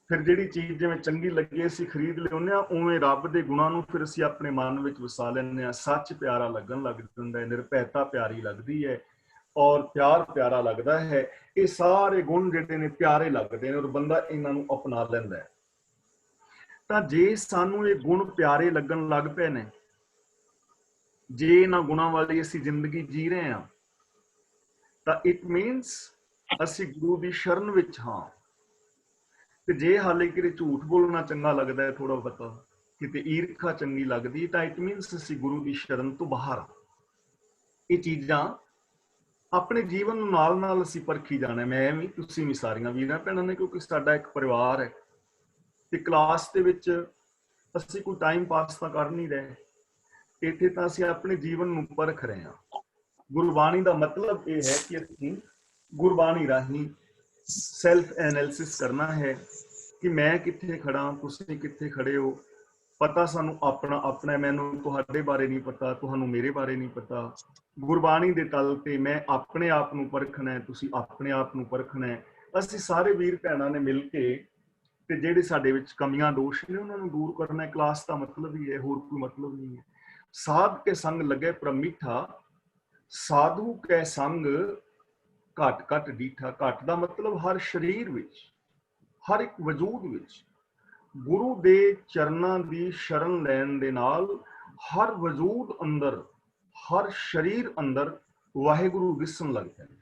ਫਿਰ ਜਿਹੜੀ ਚੀਜ਼ ਜਿਵੇਂ ਚੰਗੀ ਲੱਗੇ ਅਸੀਂ ਖਰੀਦ ਲਿਆਉਂਦੇ ਹਾਂ, ਉਵੇਂ ਰੱਬ ਦੇ ਗੁਣਾਂ ਨੂੰ ਫਿਰ ਅਸੀਂ ਆਪਣੇ ਮਨ ਵਿੱਚ ਵਸਾ ਲੈਂਦੇ ਹਾਂ। ਸੱਚ ਪਿਆਰਾ ਲੱਗਣ ਲੱਗ ਜਾਂਦਾ ਹੈ, ਨਿਰਭੈਤਾ ਪਿਆਰੀ ਲੱਗਦੀ ਹੈ, ਔਰ ਪਿਆਰ ਪਿਆਰਾ ਲੱਗਦਾ ਹੈ। ਇਹ ਸਾਰੇ ਗੁਣ ਜਿਹੜੇ ਨੇ ਪਿਆਰੇ ਲੱਗਦੇ ਨੇ, ਔਰ ਬੰਦਾ ਇਹਨਾਂ ਨੂੰ ਅਪਣਾ ਲੈਂਦਾ ਹੈ। ਤਾਂ ਜੇ ਸਾਨੂੰ ਇਹ ਗੁਣ ਪਿਆਰੇ ਲੱਗਣ ਲੱਗ ਪਏ ਨੇ, ਜੇ ਇਹਨਾਂ ਗੁਣਾਂ ਵਾਲੀ ਅਸੀਂ ਜ਼ਿੰਦਗੀ ਜੀ ਰਹੇ ਹਾਂ, ਤਾਂ ਇਟ ਮੀਨਸ ਅਸੀਂ ਗੁਰੂ ਦੀ ਸ਼ਰਨ ਵਿੱਚ ਹਾਂ। ਤੇ ਜੇ ਹਾਲੇ ਕਿਤੇ ਝੂਠ ਬੋਲਣਾ ਚੰਗਾ ਲੱਗਦਾ ਹੈ, ਥੋੜਾ ਬਹੁਤਾ ਕਿਤੇ ਈਰਖਾ ਚੰਗੀ ਲੱਗਦੀ, ਤਾਂ ਇਟ ਮੀਨਸ ਅਸੀਂ ਗੁਰੂ ਦੀ ਸ਼ਰਨ ਤੋਂ ਬਾਹਰ ਹਾਂ। ਇਹ ਚੀਜ਼ਾਂ ਆਪਣੇ ਜੀਵਨ ਨੂੰ ਨਾਲ ਨਾਲ ਅਸੀਂ ਪਰਖੀ ਜਾਣਾ। ਮੈਂ ਵੀ, ਤੁਸੀਂ ਵੀ, ਸਾਰੀਆਂ ਵੀਰਾਂ ਭੈਣਾਂ ਨੇ, ਕਿਉਂਕਿ ਸਾਡਾ ਇੱਕ ਪਰਿਵਾਰ ਹੈ। ਤੇ ਕਲਾਸ ਦੇ ਵਿੱਚ ਅਸੀਂ ਕੋਈ ਟਾਈਮ ਪਾਸ ਤਾਂ ਕਰ ਨਹੀਂ ਰਹੇ, ਇੱਥੇ ਤਾਂ ਅਸੀਂ ਆਪਣੇ ਜੀਵਨ ਨੂੰ ਪਰਖ ਰਹੇ ਹਾਂ। ਗੁਰਬਾਣੀ ਦਾ ਮਤਲਬ ਇਹ ਹੈ ਕਿ ਅਸੀਂ ਗੁਰਬਾਣੀ ਰਾਹੀਂ ਸੈਲਫ ਐਨਾਲਿਸਿਸ ਕਰਨਾ ਹੈ ਕਿ ਮੈਂ ਕਿੱਥੇ ਖੜਾ, ਤੁਸੀਂ ਕਿੱਥੇ ਖੜੇ ਹੋ। ਪਤਾ ਸਾਨੂੰ ਆਪਣਾ, ਮੈਨੂੰ ਤੁਹਾਡੇ ਬਾਰੇ ਨਹੀਂ ਪਤਾ, ਤੁਹਾਨੂੰ ਮੇਰੇ ਬਾਰੇ ਨਹੀਂ ਪਤਾ। ਗੁਰਬਾਣੀ ਦੇ ਤਲ ਤੇ ਮੈਂ ਆਪਣੇ ਆਪ ਨੂੰ ਪਰਖਣਾ ਹੈ, ਤੁਸੀਂ ਆਪਣੇ ਆਪ ਨੂੰ ਪਰਖਣਾ ਹੈ। ਅਸੀਂ ਸਾਰੇ ਵੀਰ ਭੈਣਾਂ ਨੇ ਮਿਲ ਕੇ ਤੇ ਜਿਹੜੇ ਸਾਡੇ ਵਿੱਚ ਕਮੀਆਂ ਦੋਸ਼ ਨੇ ਉਹਨਾਂ ਨੂੰ ਦੂਰ ਕਰਨਾ। ਕਲਾਸ ਦਾ ਮਤਲਬ ਹੀ ਹੈ, ਹੋਰ ਕੋਈ ਮਤਲਬ ਨਹੀਂ ਹੈ। ਸਾਧ ਕੇ ਸੰਗ ਲੱਗੇ ਪ੍ਰਭ ਮਿੱਠਾ, ਸਾਧੂ ਕੈ ਸੰਗ ਘਟ ਘਟ ਡੀਠਾ। ਘਟ ਦਾ ਮਤਲਬ ਹਰ ਸਰੀਰ ਵਿੱਚ, ਹਰ ਇੱਕ ਵਜੂਦ ਵਿੱਚ ਗੁਰੂ ਦੇ ਚਰਨਾਂ ਦੀ ਸ਼ਰਨ ਲੈਣ ਦੇ ਨਾਲ ਹਰ ਵਜੂਦ ਅੰਦਰ, ਹਰ ਸਰੀਰ ਅੰਦਰ ਵਾਹਿਗੁਰੂ ਦਿਸਣ ਲੱਗ ਪੈਂਦਾ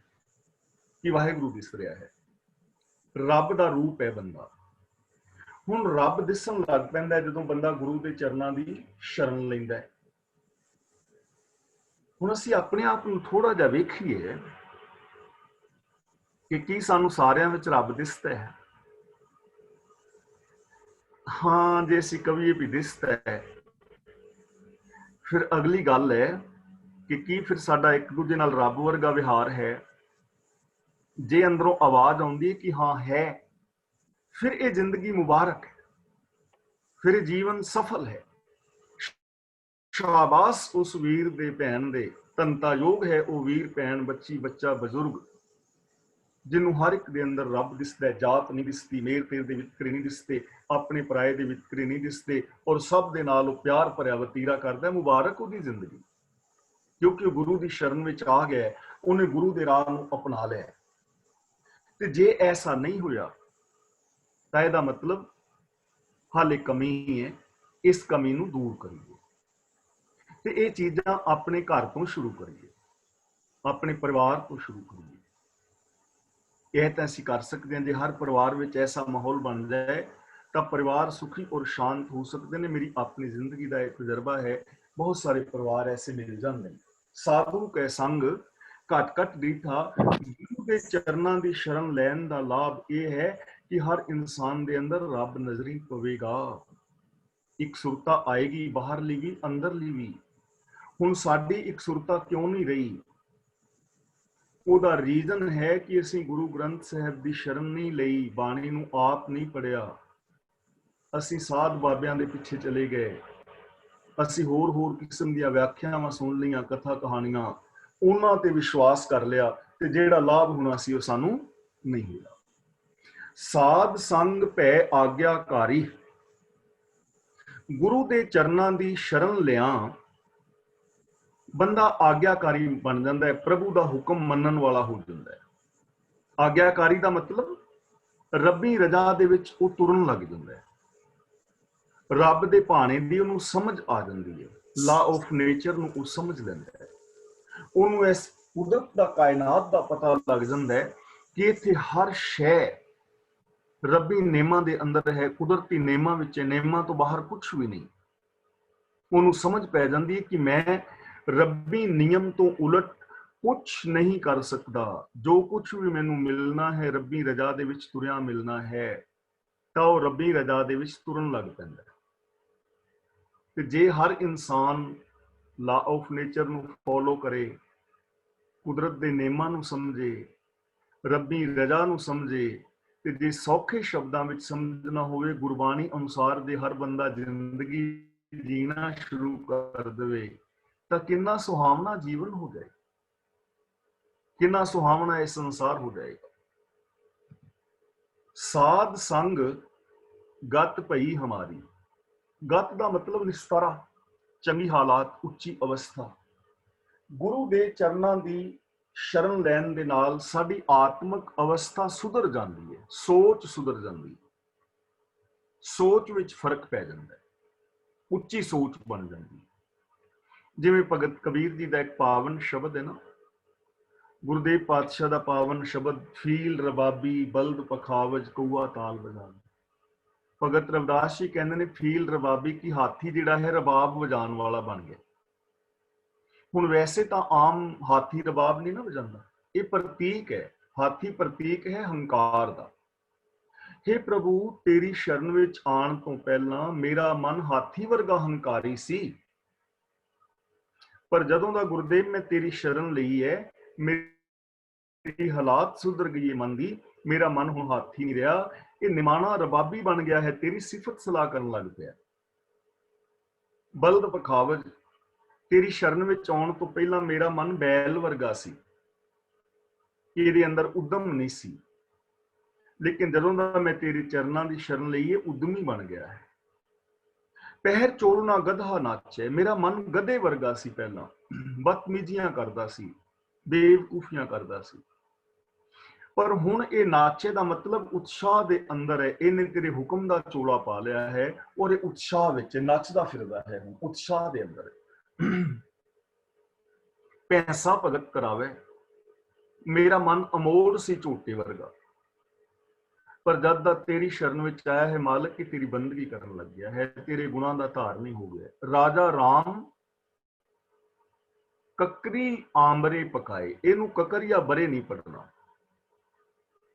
ਕਿ ਵਾਹਿਗੁਰੂ ਦਿਸ ਰਿਹਾ ਹੈ। ਰੱਬ ਦਾ ਰੂਪ ਹੈ ਬੰਦਾ। ਹੁਣ ਰੱਬ ਦਿਸਣ ਲੱਗ ਪੈਂਦਾ ਜਦੋਂ ਬੰਦਾ ਗੁਰੂ ਦੇ ਚਰਨਾਂ ਦੀ ਸ਼ਰਨ ਲੈਂਦਾ ਹੈ। ਹੁਣ ਅਸੀਂ ਆਪਣੇ ਆਪ ਨੂੰ ਥੋੜਾ ਜਿਹਾ ਵੇਖੀਏ ਕਿ ਕੀ ਸਾਨੂੰ ਸਾਰਿਆਂ ਵਿੱਚ ਰੱਬ ਦਿਸਦਾ ਹੈ? ਹਾਂ, ਜੇ ਅਸੀਂ ਕਹੀਏ ਵੀ ਦਿਸਦਾ ਹੈ, ਫਿਰ ਅਗਲੀ ਗੱਲ ਹੈ कि की फिर साडा एक दूजे नाल रब वर्गा विहार है? जे अंदरों आवाज आउंदी है कि हाँ है, फिर ये जिंदगी मुबारक है, फिर ये जीवन सफल है। शाबाश उस वीर दे भैन दे, धनता योग है वो वीर भैन, बच्ची बच्चा बजुर्ग, जिन्हों हर एक दे अंदर रब दिसदा है। जात नहीं दिसती, मेर तेर दे वितकरे नहीं दिसते, अपने पराए दे वितकरे नहीं दिसते, और सब दे नाल प्यार भरिया वतीरा करदा है। मुबारक उहदी जिंदगी, क्योंकि वो गुरु की शरण में आ गया है, उन्हें गुरु के राह नूं अपना लिया। ते जे ऐसा नहीं होया तां इहदा मतलब हाले कमी है, इस कमी नूं दूर करिए। ते ये चीज़ां अपने घर तो शुरू करिए, अपने परिवार तो शुरू करिए। यह तो असीं कर सकते हैं, जे हर परिवार में ऐसा माहौल बन जाए तो परिवार सुखी और शांत हो सकते हैं। मेरी अपनी जिंदगी का एक तजर्बा है, बहुत सारे परिवार ऐसे मिल जाते हैं। साधु के संग घट घट डीठा, गुरु के चरणों की शरण लैन का लाभ यह है कि हर इंसान के अंदर रब नजरी पवेगा। एक सुरता आएगी बाहरली भी अंदरली भी। हुण साडी एक सुरता क्यों नहीं रही? ਉਹਦਾ ਰੀਜ਼ਨ ਹੈ ਕਿ ਅਸੀਂ ਗੁਰੂ ਗ੍ਰੰਥ ਸਾਹਿਬ ਦੀ ਸ਼ਰਨ ਨਹੀਂ ਲਈ, ਬਾਣੀ ਨੂੰ ਆਪ ਨਹੀਂ ਪੜਿਆ, ਅਸੀਂ ਸਾਧ ਬਾਬਿਆਂ ਦੇ ਪਿੱਛੇ ਚਲੇ ਗਏ, ਅਸੀਂ ਹੋਰ ਕਿਸਮ ਦੀਆਂ ਵਿਆਖਿਆਵਾਂ ਸੁਣ ਲਈਆਂ, ਕਥਾ ਕਹਾਣੀਆਂ, ਉਹਨਾਂ ਤੇ ਵਿਸ਼ਵਾਸ ਕਰ ਲਿਆ, ਤੇ ਜਿਹੜਾ ਲਾਭ ਹੋਣਾ ਸੀ ਉਹ ਸਾਨੂੰ ਨਹੀਂ ਮਿਲਿਆ। ਸਾਧ ਸੰਗ ਭੈ ਆਗਿਆਕਾਰੀ, ਗੁਰੂ ਦੇ ਚਰਨਾਂ ਦੀ ਸ਼ਰਨ ਲਿਆ ਬੰਦਾ ਆਗਿਆਕਾਰੀ ਬਣ ਜਾਂਦਾ ਹੈ, ਪ੍ਰਭੂ ਦਾ ਹੁਕਮ ਮੰਨਣ ਵਾਲਾ ਹੋ ਜਾਂਦਾ ਹੈ। ਆਗਿਆਕਾਰੀ ਦਾ ਮਤਲਬ ਰੱਬੀ ਰਜ਼ਾ ਦੇ ਵਿੱਚ ਉਹ ਤੁਰਨ ਲੱਗ ਜਾਂਦਾ ਹੈ, ਰੱਬ ਦੇ ਭਾਣੇ ਦੀ ਉਹਨੂੰ ਸਮਝ ਆ ਜਾਂਦੀ ਹੈ, ਲਾ ਆਫ ਨੇਚਰ ਨੂੰ ਉਹ ਸਮਝ ਲੈਂਦਾ ਹੈ, ਉਹਨੂੰ ਇਸ ਕੁਦਰਤ ਦਾ, ਕਾਇਨਾਤ ਦਾ ਪਤਾ ਲੱਗ ਜਾਂਦਾ ਹੈ ਕਿ ਇੱਥੇ ਹਰ ਸ਼ੈ ਰੱਬੀ ਨੇਮਾਂ ਦੇ ਅੰਦਰ ਹੈ, ਕੁਦਰਤੀ ਨੇਮਾਂ ਵਿੱਚ, ਨੇਮਾਂ ਤੋਂ ਬਾਹਰ ਕੁਝ ਵੀ ਨਹੀਂ। ਉਹਨੂੰ ਸਮਝ ਪੈ ਜਾਂਦੀ ਹੈ ਕਿ ਮੈਂ ਰੱਬੀ ਨਿਯਮ ਤੋਂ ਉਲਟ ਕੁਛ ਨਹੀਂ ਕਰ ਸਕਦਾ, ਜੋ ਕੁਛ ਵੀ ਮੈਨੂੰ ਮਿਲਣਾ ਹੈ ਰੱਬੀ ਰਜ਼ਾ ਦੇ ਵਿੱਚ ਤੁਰਿਆ ਮਿਲਣਾ ਹੈ, ਤਾਂ ਉਹ ਰੱਬੀ ਰਜ਼ਾ ਦੇ ਵਿੱਚ ਤੁਰਨ ਲੱਗ ਪੈਂਦਾ। ਤੇ ਜੇ ਹਰ ਇਨਸਾਨ ਲਾ ਆਫ ਨੇਚਰ ਨੂੰ ਫੋਲੋ ਕਰੇ, ਕੁਦਰਤ ਦੇ ਨਿਯਮਾਂ ਨੂੰ ਸਮਝੇ, ਰੱਬੀ ਰਜ਼ਾ ਨੂੰ ਸਮਝੇ, ਤੇ ਜੇ ਸੌਖੇ ਸ਼ਬਦਾਂ ਵਿੱਚ ਸਮਝਣਾ ਹੋਵੇ, ਗੁਰਬਾਣੀ ਅਨੁਸਾਰ ਦੇ ਹਰ ਬੰਦਾ ਜ਼ਿੰਦਗੀ ਜੀਣਾ ਸ਼ੁਰੂ ਕਰ ਦੇਵੇ, ਤਾਂ ਕਿੰਨਾ ਸੁਹਾਵਣਾ ਜੀਵਨ ਹੋ ਜਾਏ, ਕਿੰਨਾ ਸੁਹਾਵਣਾ ਇਹ ਸੰਸਾਰ ਹੋ ਜਾਏਗਾ। ਸਾਧ ਸੰਗ ਗਤ ਭਈ ਹਮਾਰੀ, ਗਤ ਦਾ ਮਤਲਬ ਨਿਸਤਾਰਾ, ਚੰਗੀ ਹਾਲਾਤ, ਉੱਚੀ ਅਵਸਥਾ। ਗੁਰੂ ਦੇ ਚਰਨਾਂ ਦੀ ਸ਼ਰਨ ਲੈਣ ਦੇ ਨਾਲ ਸਾਡੀ ਆਤਮਿਕ ਅਵਸਥਾ ਸੁਧਰ ਜਾਂਦੀ ਹੈ, ਸੋਚ ਸੁਧਰ ਜਾਂਦੀ ਹੈ, ਸੋਚ ਵਿੱਚ ਫਰਕ ਪੈ ਜਾਂਦਾ ਹੈ, ਉੱਚੀ ਸੋਚ ਬਣ ਜਾਂਦੀ ਹੈ। ਜਿਵੇਂ ਭਗਤ ਕਬੀਰ ਜੀ ਦਾ ਇੱਕ ਪਾਵਨ ਸ਼ਬਦ ਹੈ ਨਾ, ਗੁਰਦੇਵ ਪਾਤਸ਼ਾਹ ਦਾ ਪਾਵਨ ਸ਼ਬਦ, ਫੀਲ ਰਬਾਬੀ ਬਲਦ ਪਖਾਵਜ ਕਊਆ ਤਾਲ ਵਜਾਵੇ। ਭਗਤ ਰਵਿਦਾਸ ਜੀ ਕਹਿੰਦੇ ਨੇ ਫੀਲ ਰਬਾਬੀ, ਕਿ ਹਾਥੀ ਜਿਹੜਾ ਹੈ ਰਬਾਬ ਵਜਾਉਣ ਵਾਲਾ ਬਣ ਗਿਆ। ਹੁਣ ਵੈਸੇ ਤਾਂ ਆਮ ਹਾਥੀ ਰਬਾਬ ਨਹੀਂ ਨਾ ਵਜਾਉਂਦਾ, ਇਹ ਪ੍ਰਤੀਕ ਹੈ, ਹਾਥੀ ਪ੍ਰਤੀਕ ਹੈ ਹੰਕਾਰ ਦਾ। हे ਪ੍ਰਭੂ, ਤੇਰੀ ਸ਼ਰਨ ਵਿੱਚ ਆਉਣ ਤੋਂ ਪਹਿਲਾਂ ਮੇਰਾ ਮਨ ਹਾਥੀ ਵਰਗਾ ਹੰਕਾਰੀ ਸੀ, ਪਰ ਜਦੋਂ ਦਾ ਗੁਰਦੇਵ ਮੈਂ ਤੇਰੀ ਸ਼ਰਨ ਲਈ ਹੈ, ਮੇਰੀ ਹਾਲਾਤ ਸੁਧਰ ਗਈ ਹੈ ਮਨ ਦੀ, ਮੇਰਾ ਮਨ ਹੁਣ ਹਾਥੀ ਨਹੀਂ ਰਿਹਾ, ਇਹ ਨਿਮਾਣਾ ਰਬਾਬੀ ਬਣ ਗਿਆ ਹੈ, ਤੇਰੀ ਸਿਫਤ ਸਲਾਹ ਕਰਨ ਲੱਗ ਪਿਆ। ਬਲਦ ਪਖਾਵਜ, ਤੇਰੀ ਸ਼ਰਨ ਵਿੱਚ ਆਉਣ ਤੋਂ ਪਹਿਲਾਂ ਮੇਰਾ ਮਨ ਬੈਲ ਵਰਗਾ ਸੀ, ਇਹਦੇ ਅੰਦਰ ਉਦਮ ਨਹੀਂ ਸੀ, ਲੇਕਿਨ ਜਦੋਂ ਦਾ ਮੈਂ ਤੇਰੇ ਚਰਨਾਂ ਦੀ ਸ਼ਰਨ ਲਈ, ਇਹ ਉਦਮੀ ਬਣ ਗਿਆ ਹੈ। ਪਹਿਰ ਚੋਲਣਾ ਗਧਾ ਨਾਚੇ, ਮੇਰਾ ਮਨ ਗਧੇ ਵਰਗਾ ਸੀ ਪਹਿਲਾਂ, ਬਦਤਮੀਜ਼ੀਆਂ ਕਰਦਾ ਸੀ, ਬੇਵਕੂਫੀਆਂ ਕਰਦਾ ਸੀ, ਪਰ ਹੁਣ ਇਹ ਨਾਚੇ ਦਾ ਮਤਲਬ ਉਤਸ਼ਾਹ ਦੇ ਅੰਦਰ ਹੈ, ਇਹਨੇ ਤੇਰੇ ਹੁਕਮ ਦਾ ਚੋਲਾ ਪਾ ਲਿਆ ਹੈ, ਔਰ ਇਹ ਉਤਸ਼ਾਹ ਵਿੱਚ ਨੱਚਦਾ ਫਿਰਦਾ ਹੈ, ਹੁਣ ਉਤਸ਼ਾਹ ਦੇ ਅੰਦਰ। ਪੈਸਾ ਭਗਤ ਕਰਾਵੇ, ਮੇਰਾ ਮਨ ਅਮੋੜ ਸੀ ਝੋਟੇ ਵਰਗਾ, ਪਰ ਜਦ ਦਾ ਤੇਰੀ ਸ਼ਰਨ ਵਿੱਚ ਆਇਆ ਹੈ ਮਾਲਕ, ਕਿ ਤੇਰੀ ਬੰਦਗੀ ਕਰਨ ਲੱਗ ਗਿਆ ਹੈ, ਤੇਰੇ ਗੁਣਾਂ ਦਾ ਧਾਰਨੀ ਹੋ ਗਿਆ। ਰਾਜਾ ਰਾਮ ਕਕਰੀ ਆਂਬਰੇ ਪਕਾਏ, ਇਹਨੂੰ ਕਕਰ ਜਾਂ ਬਰੇ ਨਹੀਂ ਪੜਨਾ,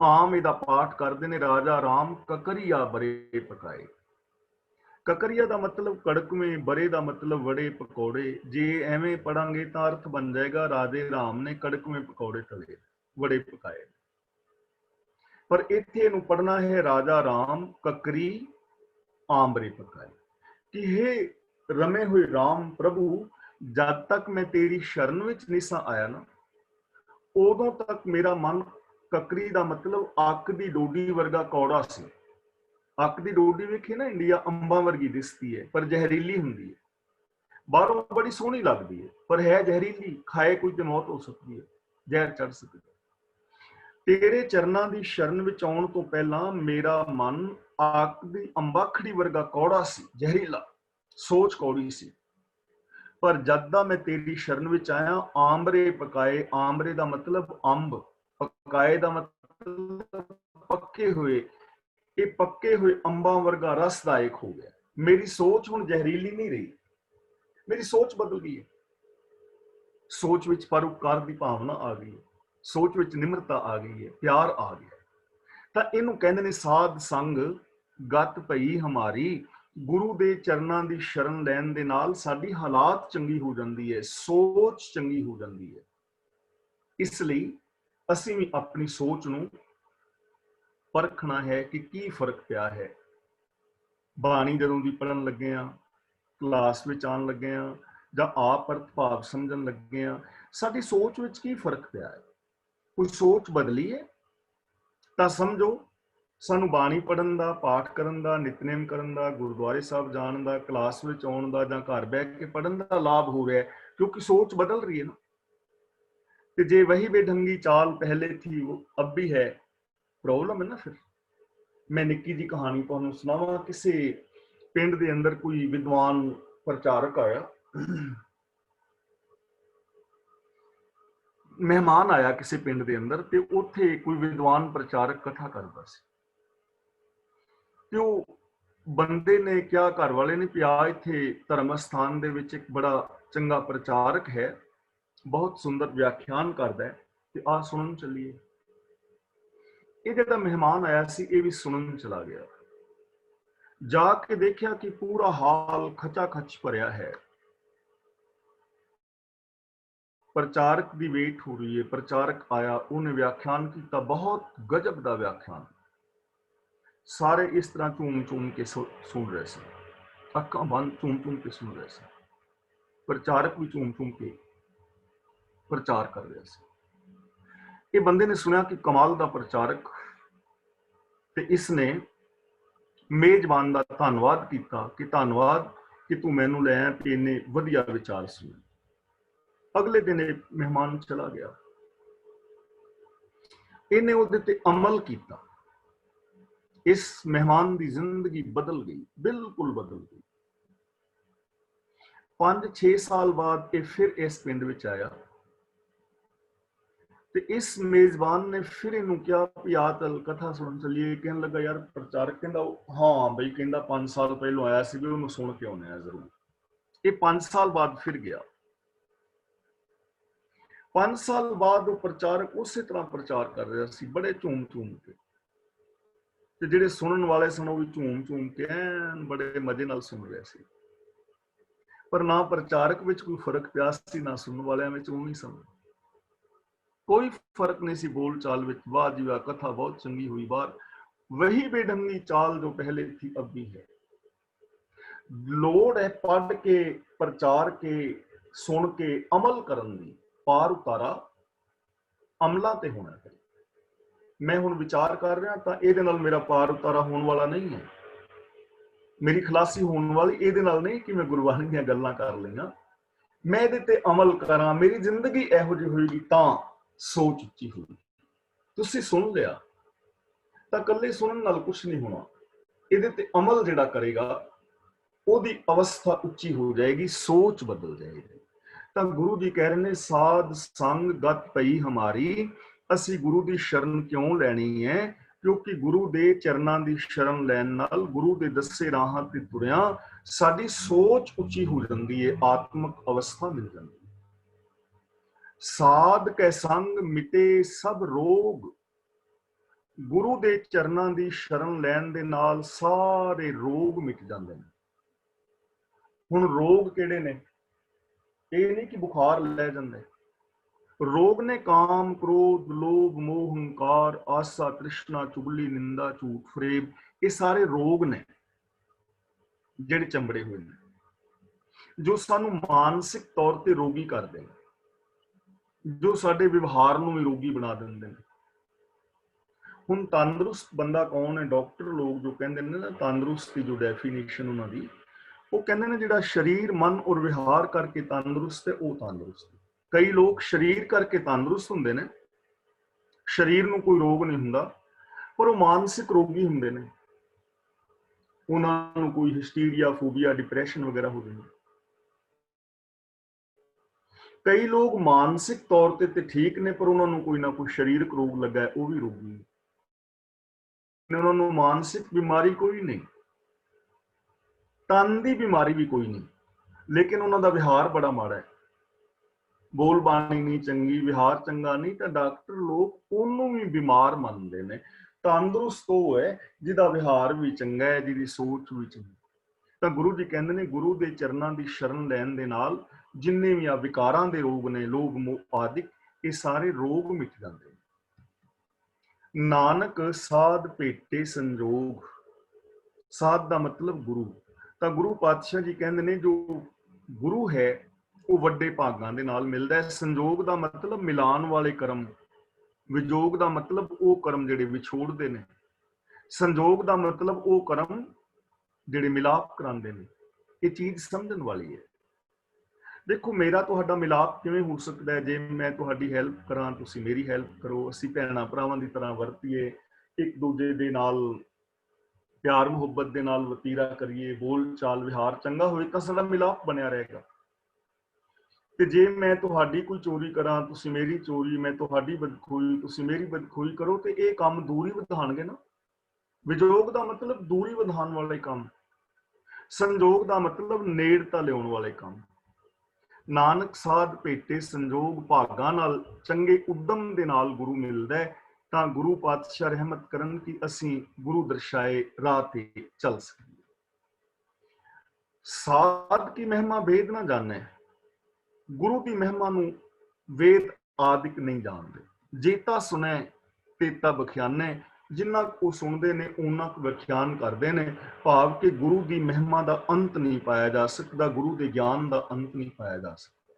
ਆਮ ਇਹਦਾ ਪਾਠ ਕਰਦੇ ਨੇ, ਰਾਜਾ ਰਾਮ ਕਕਰੀਆ ਬਰੇ ਪਕਾਏ। ककरिया का मतलब कड़कवें, बड़े का मतलब बड़े पकौड़े। जे एवें पढ़ांगे तो अर्थ बन जाएगा राधे राम ने कड़कवें पकौड़े तले, बड़े पकाए। पर इत्थे इहनूं पढ़ना है राजा राम ककरी आंबरे पकाए, कि हे रमे हुए राम प्रभु, जद तक मैं तेरी शरण विच नहीं सा आया ना, उदों तक मेरा मन ककरी का मतलब अक दी डोडी वर्गा कौड़ा सी। अक दी डोडी वेखे ना इंडिया, अंबां वर्गी दिसती है पर जहरीली हुंदी है। बाहरों बड़ी सोहनी लगती है पर है जहरीली, खाए कोई तो मौत हो सकती है, जहर चढ़ सकती है। तेरे चरनां दी शरण विच आउण तो पहला मेरा मन अक दी अंबाखड़ी वर्गा कौड़ा सी, जहरीला, सोच कौड़ी सी। पर जद दा मैं तेरी शरण विच आया, आंबरे पकाए। आंबरे का मतलब अंब, पकाए का मतलब पक्के हुए। ये पक्के हुए अंबां वर्गा रसदायक हो गया। मेरी सोच हुण जहरीली नहीं रही, मेरी सोच बदल गई है। सोच विच परोपकार की भावना आ गई है, सोच विच निम्रता आ गई है, प्यार आ गया। तो इनू कहते ने साध संग गत पई हमारी। गुरु के चरणों की शरण लैन दे नाल साडी हालात चंगी हो जाती है, सोच चंगी हो जाती है। इसलिए असीं भी अपनी सोच नू परखना है कि की फर्क पिया है। बाणी जदों दी पढ़न लगे आ, क्लास विच आउण लगे आ, जां आप अर्थ भाव समझण लगे आ, साडी सोच विच की फर्क पिया है। कोई सोच बदली है ਤਾਂ ਸਮਝੋ ਸਾਨੂੰ ਬਾਣੀ ਪੜਨ ਦਾ, ਪਾਠ ਕਰਨ ਦਾ, ਨਿਤਨੇਮ ਕਰਨ ਦਾ, ਗੁਰਦੁਆਰੇ ਸਾਹਿਬ ਜਾਣ ਦਾ, ਕਲਾਸ ਵਿੱਚ ਆਉਣ ਦਾ ਜਾਂ ਘਰ ਬੈਠ ਕੇ ਪੜਨ ਦਾ ਲਾਭ ਹੋ ਰਿਹਾ, क्योंकि सोच बदल रही है ना। तो जे वही बेढंगी चाल पहले थी वो अब भी है, प्रॉब्लम है ना। फिर मैं निक्की जी कहानी तुहानू सुनावा। किसी पिंड के अंदर कोई विद्वान प्रचारक आया, मेहमान आया किसी पिंड के अंदर, तो उत्थे कोई विद्वान प्रचारक कथा करता सी। ਤੇ ਉਹ ਬੰਦੇ ਨੇ ਕਿਹਾ, ਘਰ ਵਾਲੇ ਨੇ, ਪਿਆ ਇੱਥੇ ਧਰਮ ਸਥਾਨ ਦੇ ਵਿੱਚ ਇੱਕ ਬੜਾ ਚੰਗਾ ਪ੍ਰਚਾਰਕ ਹੈ, ਬਹੁਤ ਸੁੰਦਰ ਵਿਆਖਿਆਨ ਕਰਦਾ ਹੈ, ਤੇ ਆ ਸੁਣਨ ਚੱਲੀਏ। ਇਹ ਜਿਹੜਾ ਮਹਿਮਾਨ ਆਇਆ ਸੀ ਇਹ ਵੀ ਸੁਣਨ ਚਲਾ ਗਿਆ। ਜਾ ਕੇ ਦੇਖਿਆ ਕਿ ਪੂਰਾ ਹਾਲ ਖਚਾ ਖਚ ਭਰਿਆ ਹੈ। ਪ੍ਰਚਾਰਕ ਦੀ ਵੇਟ ਹੋ ਰਹੀ ਹੈ। ਪ੍ਰਚਾਰਕ ਆਇਆ, ਉਹਨੇ ਵਿਆਖਿਆਨ ਕੀਤਾ, ਬਹੁਤ ਗਜਬ ਦਾ ਵਿਆਖਿਆਨ। ਸਾਰੇ ਇਸ ਤਰ੍ਹਾਂ ਝੂਮ ਝੂਮ ਕੇ ਸੁਣ ਰਹੇ ਸਨ, ਅੱਖਾਂ ਬੰਦ ਝੂਮ ਝੂਮ ਕੇ ਸੁਣ ਰਹੇ ਸਨ। ਪ੍ਰਚਾਰਕ ਵੀ ਝੂਮ ਝੂਮ ਕੇ ਪ੍ਰਚਾਰ ਕਰ ਰਿਹਾ ਸੀ। ਇਹ ਬੰਦੇ ਨੇ ਸੁਣਿਆ ਕਿ ਕਮਾਲ ਦਾ ਪ੍ਰਚਾਰਕ, ਤੇ ਇਸਨੇ ਮੇਜ਼ਬਾਨ ਦਾ ਧੰਨਵਾਦ ਕੀਤਾ ਕਿ ਧੰਨਵਾਦ ਕਿ ਤੂੰ ਮੈਨੂੰ ਲੈ ਆਇਆ ਤੇ ਇੰਨੇ ਵਧੀਆ ਵਿਚਾਰ ਸੁਣੇ। ਅਗਲੇ ਦਿਨ ਇਹ ਮਹਿਮਾਨ ਚਲਾ ਗਿਆ। ਇਹਨੇ ਉਹਦੇ ਤੇ ਅਮਲ ਕੀਤਾ। इस मेहमान की जिंदगी बदल गई, बिल्कुल बदल गई। 5-6 साल बाद ये फिर इस पिंड विच आया, ते इस मेजबान ने फिर इनू क्या भी आ चल कथा सुन चलिए। कहने लगा, यार प्रचारक कहंदा, हाँ बई, कहंदा 5 साल पहलों आया सी, भी उन्हें सुन के आने जरूर। ये 5 साल बाद फिर गया। 5 साल बाद वो प्रचारक उस तरह प्रचार कर रहा सी, बड़े झूम झूम के, ਤੇ ਜਿਹੜੇ ਸੁਣਨ ਵਾਲੇ ਸਨ ਉਹ ਵੀ ਝੂਮ ਝੂਮ ਕੇ ਐਨ ਬੜੇ ਮਜ਼ੇ ਨਾਲ ਸੁਣ ਰਹੇ ਸੀ। ਪਰ ਨਾ ਪ੍ਰਚਾਰਕ ਵਿੱਚ ਕੋਈ ਫਰਕ ਪਿਆ ਸੀ, ਨਾ ਸੁਣਨ ਵਾਲਿਆਂ ਵਿੱਚ ਉਵੇਂ ਸਨ। ਕੋਈ ਫਰਕ ਨਹੀਂ ਸੀ ਬੋਲ ਚਾਲ ਵਿੱਚ। ਵਾਹ ਜੀ ਵਾਹ, कथा बहुत चंगी हुई। बार वही बेढंगी चाल जो पहले थी अब भी है। लोड़ है पढ़ के, प्रचार के, सुन के अमल करन दी। पार उतारा अमलां ते होना चाहिए। मैं हुण विचार कर रहा तो ये मेरा पार उतारा होने वाला नहीं है, मेरी खलासी होने वाली ये नहीं कि मैं गुरबाणी दी गल्लां कर लईआं। मैं इहदे ते अमल करा, मेरी जिंदगी इहो जी होएगी तां सोच उच्ची होगी। तुसीं सुन लिया तां कल्ले सुनन नाल कुछ नहीं होना, इहदे ते अमल जिहड़ा करेगा ਉਹਦੀ अवस्था उच्ची हो जाएगी, सोच बदल जाएगी। तो गुरु जी कह रहे ने, साध संग गत पई हमारी। असी गुरु की शरण क्यों लैनी है? क्योंकि गुरु के चरणों की शरण लैन नाल, गुरु के दसे राहां ते तुरिया साडी सोच उच्ची हो जाती है, आत्मक अवस्था मिल जाती है। साध कै संग मिटे सब रोग। गुरु के चरणों की शरण लैन दे नाल सारे रोग मिट जाते हैं। ਹੁਣ ਰੋਗ ਕਿਹੜੇ ਨੇ? ਇਹ ਨਹੀਂ ਕਿ ਬੁਖਾਰ ਲੈ ਜਾਂਦੇ। ਰੋਗ ਨੇ ਕਾਮ, ਕ੍ਰੋਧ, ਲੋਭ, ਮੋਹ, ਹੰਕਾਰ, ਆਸਾ, ਤ੍ਰਿਸ਼ਨਾ, ਚੁਗਲੀ, ਨਿੰਦਾ, ਝੂਠ, ਫਰੇਬ। ਇਹ ਸਾਰੇ ਰੋਗ ਨੇ ਜਿਹੜੇ ਚੰਬੜੇ ਹੋਏ ਨੇ, ਜੋ ਸਾਨੂੰ ਮਾਨਸਿਕ ਤੌਰ ਤੇ ਰੋਗੀ ਕਰਦੇ ਨੇ, ਜੋ ਸਾਡੇ ਵਿਵਹਾਰ ਨੂੰ ਵੀ ਰੋਗੀ ਬਣਾ ਦਿੰਦੇ ਨੇ। ਹੁਣ ਤੰਦਰੁਸਤ ਬੰਦਾ ਕੌਣ ਹੈ? ਡਾਕਟਰ ਲੋਕ ਜੋ ਕਹਿੰਦੇ ਨੇ ਨਾ, ਤੰਦਰੁਸਤ ਦੀ ਜੋ ਡੈਫੀਨੇਸ਼ਨ ਉਹਨਾਂ ਦੀ, ਉਹ ਕਹਿੰਦੇ ਨੇ ਜਿਹੜਾ ਸਰੀਰ, ਮਨ ਔਰ ਵਿਹਾਰ ਕਰਕੇ ਤੰਦਰੁਸਤ ਹੈ, ਉਹ ਤੰਦਰੁਸਤ ਹੈ। ਕਈ ਲੋਕ ਸਰੀਰ ਕਰਕੇ ਤੰਦਰੁਸਤ ਹੁੰਦੇ ਨੇ, ਸਰੀਰ ਨੂੰ ਕੋਈ ਰੋਗ ਨਹੀਂ ਹੁੰਦਾ, ਪਰ ਉਹ ਮਾਨਸਿਕ ਰੋਗੀ ਹੁੰਦੇ ਨੇ, ਉਹਨਾਂ ਨੂੰ ਕੋਈ ਹਿਸਟੀਰੀਆ, ਫੋਬੀਆ, ਡਿਪਰੈਸ਼ਨ ਵਗੈਰਾ ਹੋ ਜਾਂਦਾ। ਕਈ ਲੋਕ ਮਾਨਸਿਕ ਤੌਰ ਤੇ ਠੀਕ ਨੇ, ਪਰ ਉਹਨਾਂ ਨੂੰ ਕੋਈ ਨਾ ਕੋਈ ਸਰੀਰਕ ਰੋਗ ਲੱਗਾ ਹੈ, ਉਹ ਵੀ ਰੋਗੀ ਨੇ। ਉਹਨਾਂ ਨੂੰ ਮਾਨਸਿਕ ਬਿਮਾਰੀ ਕੋਈ ਨਹੀਂ, ਤਨ ਦੀ ਬਿਮਾਰੀ ਵੀ ਕੋਈ ਨਹੀਂ, ਲੇਕਿਨ ਉਹਨਾਂ ਦਾ ਵਿਹਾਰ ਬੜਾ ਮਾੜਾ ਹੈ, ਬੋਲ ਬਾਣੀ ਨਹੀਂ ਚੰਗੀ, ਵਿਹਾਰ ਚੰਗਾ ਨਹੀਂ, ਤਾਂ ਡਾਕਟਰ ਲੋਕ ਉਹਨੂੰ ਵੀ ਬਿਮਾਰ ਮੰਨਦੇ ਨੇ। ਤੰਦਰੁਸਤ ਉਹ ਹੈ ਜਿਹਦਾ ਵਿਹਾਰ ਵੀ ਚੰਗਾ ਹੈ, ਜਿਹਦੀ ਸੋਚ ਵੀ ਚੰਗੀ। ਤਾਂ ਗੁਰੂ ਜੀ ਕਹਿੰਦੇ ਨੇ, ਗੁਰੂ ਦੇ ਚਰਨਾਂ ਦੀ ਸ਼ਰਨ ਲੈਣ ਦੇ ਨਾਲ ਜਿੰਨੇ ਵੀ ਆ ਵਿਕਾਰਾਂ ਦੇ ਰੋਗ ਨੇ, ਲੋਭ, ਮੋਹ ਆਦਿਕ, ਇਹ ਸਾਰੇ ਰੋਗ ਮਿਟ ਜਾਂਦੇ ਨੇ। ਨਾਨਕ ਸਾਧ ਭੇਟੇ ਸੰਜੋਗ। ਸਾਧ ਦਾ ਮਤਲਬ ਗੁਰੂ। ਤਾਂ ਗੁਰੂ ਪਾਤਸ਼ਾਹ ਜੀ ਕਹਿੰਦੇ ਨੇ, ਜੋ ਗੁਰੂ ਹੈ ਉਹ ਵੱਡੇ ਭਾਗਾਂ ਦੇ ਨਾਲ ਮਿਲਦਾ ਹੈ। ਸੰਜੋਗ ਦਾ ਮਤਲਬ ਮਿਲਾਨ ਵਾਲੇ ਕਰਮ, ਵਿਜੋਗ ਦਾ ਮਤਲਬ ਉਹ ਕਰਮ ਜਿਹੜੇ ਵਿਛੋੜਦੇ ਨੇ, ਸੰਜੋਗ ਦਾ ਮਤਲਬ ਉਹ ਕਰਮ ਜਿਹੜੇ ਮਿਲਾਪ ਕਰਾਉਂਦੇ ਨੇ। ਇਹ ਚੀਜ਼ ਸਮਝਣ ਵਾਲੀ ਹੈ। ਦੇਖੋ, ਮੇਰਾ ਤੁਹਾਡਾ ਮਿਲਾਪ ਕਿਵੇਂ ਹੋ ਸਕਦਾ ਹੈ? ਜੇ ਮੈਂ ਤੁਹਾਡੀ ਹੈਲਪ ਕਰਾਂ, ਤੁਸੀਂ ਮੇਰੀ ਹੈਲਪ ਕਰੋ, ਅਸੀਂ ਭੈਣਾਂ ਭਰਾਵਾਂ ਦੀ ਤਰ੍ਹਾਂ ਵਰਤੀਏ, ਇੱਕ ਦੂਜੇ ਦੇ ਨਾਲ ਪਿਆਰ ਮੁਹੱਬਤ ਦੇ ਨਾਲ ਵਤੀਰਾ ਕਰੀਏ, ਬੋਲ ਚਾਲ ਵਿਹਾਰ ਚੰਗਾ ਹੋਵੇ, ਤਾਂ ਸਾਡਾ ਮਿਲਾਪ ਬਣਿਆ ਰਹੇਗਾ। ਤੇ ਜੇ ਮੈਂ ਤੁਹਾਡੀ ਕੋਈ ਚੋਰੀ ਕਰਾਂ, ਤੁਸੀਂ ਮੇਰੀ ਚੋਰੀ, ਮੈਂ ਤੁਹਾਡੀ ਬਦਖੋਈ, ਤੁਸੀਂ ਮੇਰੀ ਬਦਖੋਈ ਕਰੋ, ਤੇ ਇਹ ਕੰਮ ਦੂਰੀ ਵਧਾਉਣਗੇ ਨਾ। ਵਿਜੋਗ ਦਾ ਮਤਲਬ ਦੂਰੀ ਵਧਾਉਣ ਵਾਲੇ ਕੰਮ, ਸੰਜੋਗ ਦਾ ਮਤਲਬ ਨੇੜਤਾ ਲਿਆਉਣ ਵਾਲੇ ਕੰਮ। ਨਾਨਕ ਸਾਧ ਭੇਟੇ ਸੰਜੋਗ, ਭਾਗਾਂ ਨਾਲ, ਚੰਗੇ ਉਦਮ ਦੇ ਨਾਲ ਗੁਰੂ ਮਿਲਦਾ ਹੈ। ਤਾਂ ਗੁਰੂ ਪਾਤਸ਼ਾਹ ਰਹਿਮਤ ਕਰਨ ਕਿ ਅਸੀਂ ਗੁਰੂ ਦਰਸਾਏ ਰਾਹ ਤੇ ਚੱਲ ਸਕੀਏ। ਸਾਧ ਕੀ ਮਹਿਮਾ ਵੇਦ ਨਾ ਜਾਣੈ। ਗੁਰੂ ਦੀ ਮਹਿਮਾ ਨੂੰ ਵੇਦ ਆਦਿਕ ਨਹੀਂ ਜਾਣਦੇ। ਜੇਤਾ ਸੁਣੈ ਤੇਤਾ ਬਖਿਆਨੈ। ਜਿੰਨਾ ਉਹ ਸੁਣਦੇ ਨੇ ਉਹਨਾਂ ਕੁ ਵਿਖਿਆਨ ਕਰਦੇ ਨੇ। ਭਾਵ ਕਿ ਗੁਰੂ ਦੀ ਮਹਿਮਾ ਦਾ ਅੰਤ ਨਹੀਂ ਪਾਇਆ ਜਾ ਸਕਦਾ, ਗੁਰੂ ਦੇ ਗਿਆਨ ਦਾ ਅੰਤ ਨਹੀਂ ਪਾਇਆ ਜਾ ਸਕਦਾ।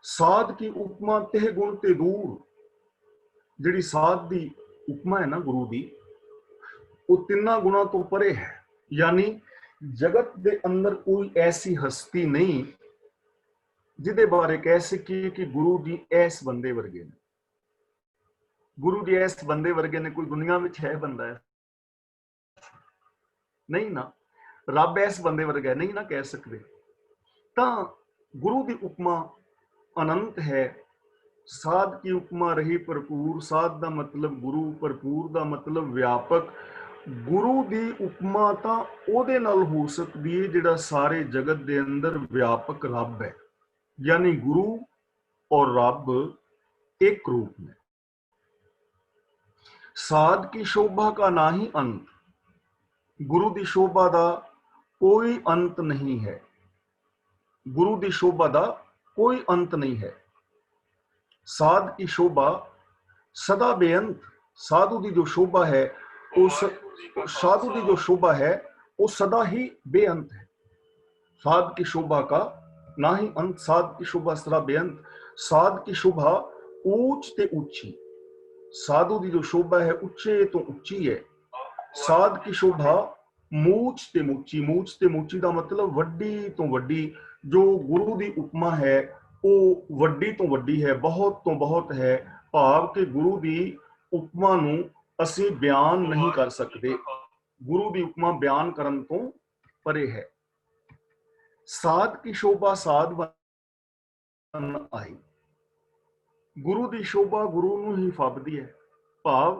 ਸਾਧ ਕੀ ਉਪਮਾ ਤਿਹ ਗੁਣ ਤੇ ਦੂਰ। ਜਿਹੜੀ ਸਾਧ ਦੀ ਉਪਮਾ ਹੈ ਨਾ ਗੁਰੂ ਦੀ, ਉਹ ਤਿੰਨਾਂ ਗੁਣਾਂ ਤੋਂ ਪਰੇ ਹੈ। ਯਾਨੀ ਜਗਤ ਦੇ ਅੰਦਰ ਕੋਈ ਐਸੀ ਹਸਤੀ ਨਹੀਂ ਜਿਹਦੇ ਬਾਰੇ ਕਹਿ ਸਕੀਏ ਕਿ ਗੁਰੂ ਜੀ ਇਸ ਬੰਦੇ ਵਰਗੇ ਨੇ, ਗੁਰੂ ਜੀ ਇਸ ਬੰਦੇ ਵਰਗੇ ਨੇ। ਕੋਈ ਦੁਨੀਆ ਵਿੱਚ ਹੈ ਬੰਦਾ ਹੈ? ਨਹੀਂ ਨਾ। ਰੱਬ ਇਸ ਬੰਦੇ ਵਰਗਾ ਨਹੀਂ ਨਾ ਕਹਿ ਸਕਦੇ। ਤਾਂ ਗੁਰੂ ਦੀ ਉਪਮਾ ਅਨੰਤ ਹੈ। ਸਾਧ ਕੀ ਉਪਮਾ ਰਹੀ ਭਰਪੂਰ। ਸਾਧ ਦਾ ਮਤਲਬ ਗੁਰੂ, ਭਰਪੂਰ ਦਾ ਮਤਲਬ ਵਿਆਪਕ। ਗੁਰੂ ਦੀ ਉਪਮਾ ਤਾਂ ਉਹਦੇ ਨਾਲ ਹੋ ਸਕਦੀ ਹੈ ਜਿਹੜਾ ਸਾਰੇ ਜਗਤ ਦੇ ਅੰਦਰ ਵਿਆਪਕ ਰੱਬ ਹੈ। यानी गुरु और रब एक रूप में। साध की शोभा का ना ही अंत। गुरु की शोभा का कोई अंत नहीं है। गुरु की शोभा का कोई अंत नहीं है। साध की शोभा सदा बेअंत। साधु की जो शोभा है, उस साधु की जो शोभा है वो सदा ही बेअंत है। साध की शोभा का ना ही अंत। साध की शोभा सदा बेअंत। साध की शोभा ऊंच ते ऊंची। साधु की जो शोभा है उच्चे तो ऊंची है। साध की शोभा मूच ते मूची। मूच ते मूची का मतलब वड्डी तो वड्डी। जो गुरु की उपमा है वो वड्डी तो वड्डी है, बहुत तो बहुत है। भाव के गुरु की उपमा नूं असीं बयान नहीं कर सकते। गुरु की उपमा बयान करन तो परे है। साध की शोभा साध बन आई। गुरु की शोभा गुरु नूं ही फबदी है। भाव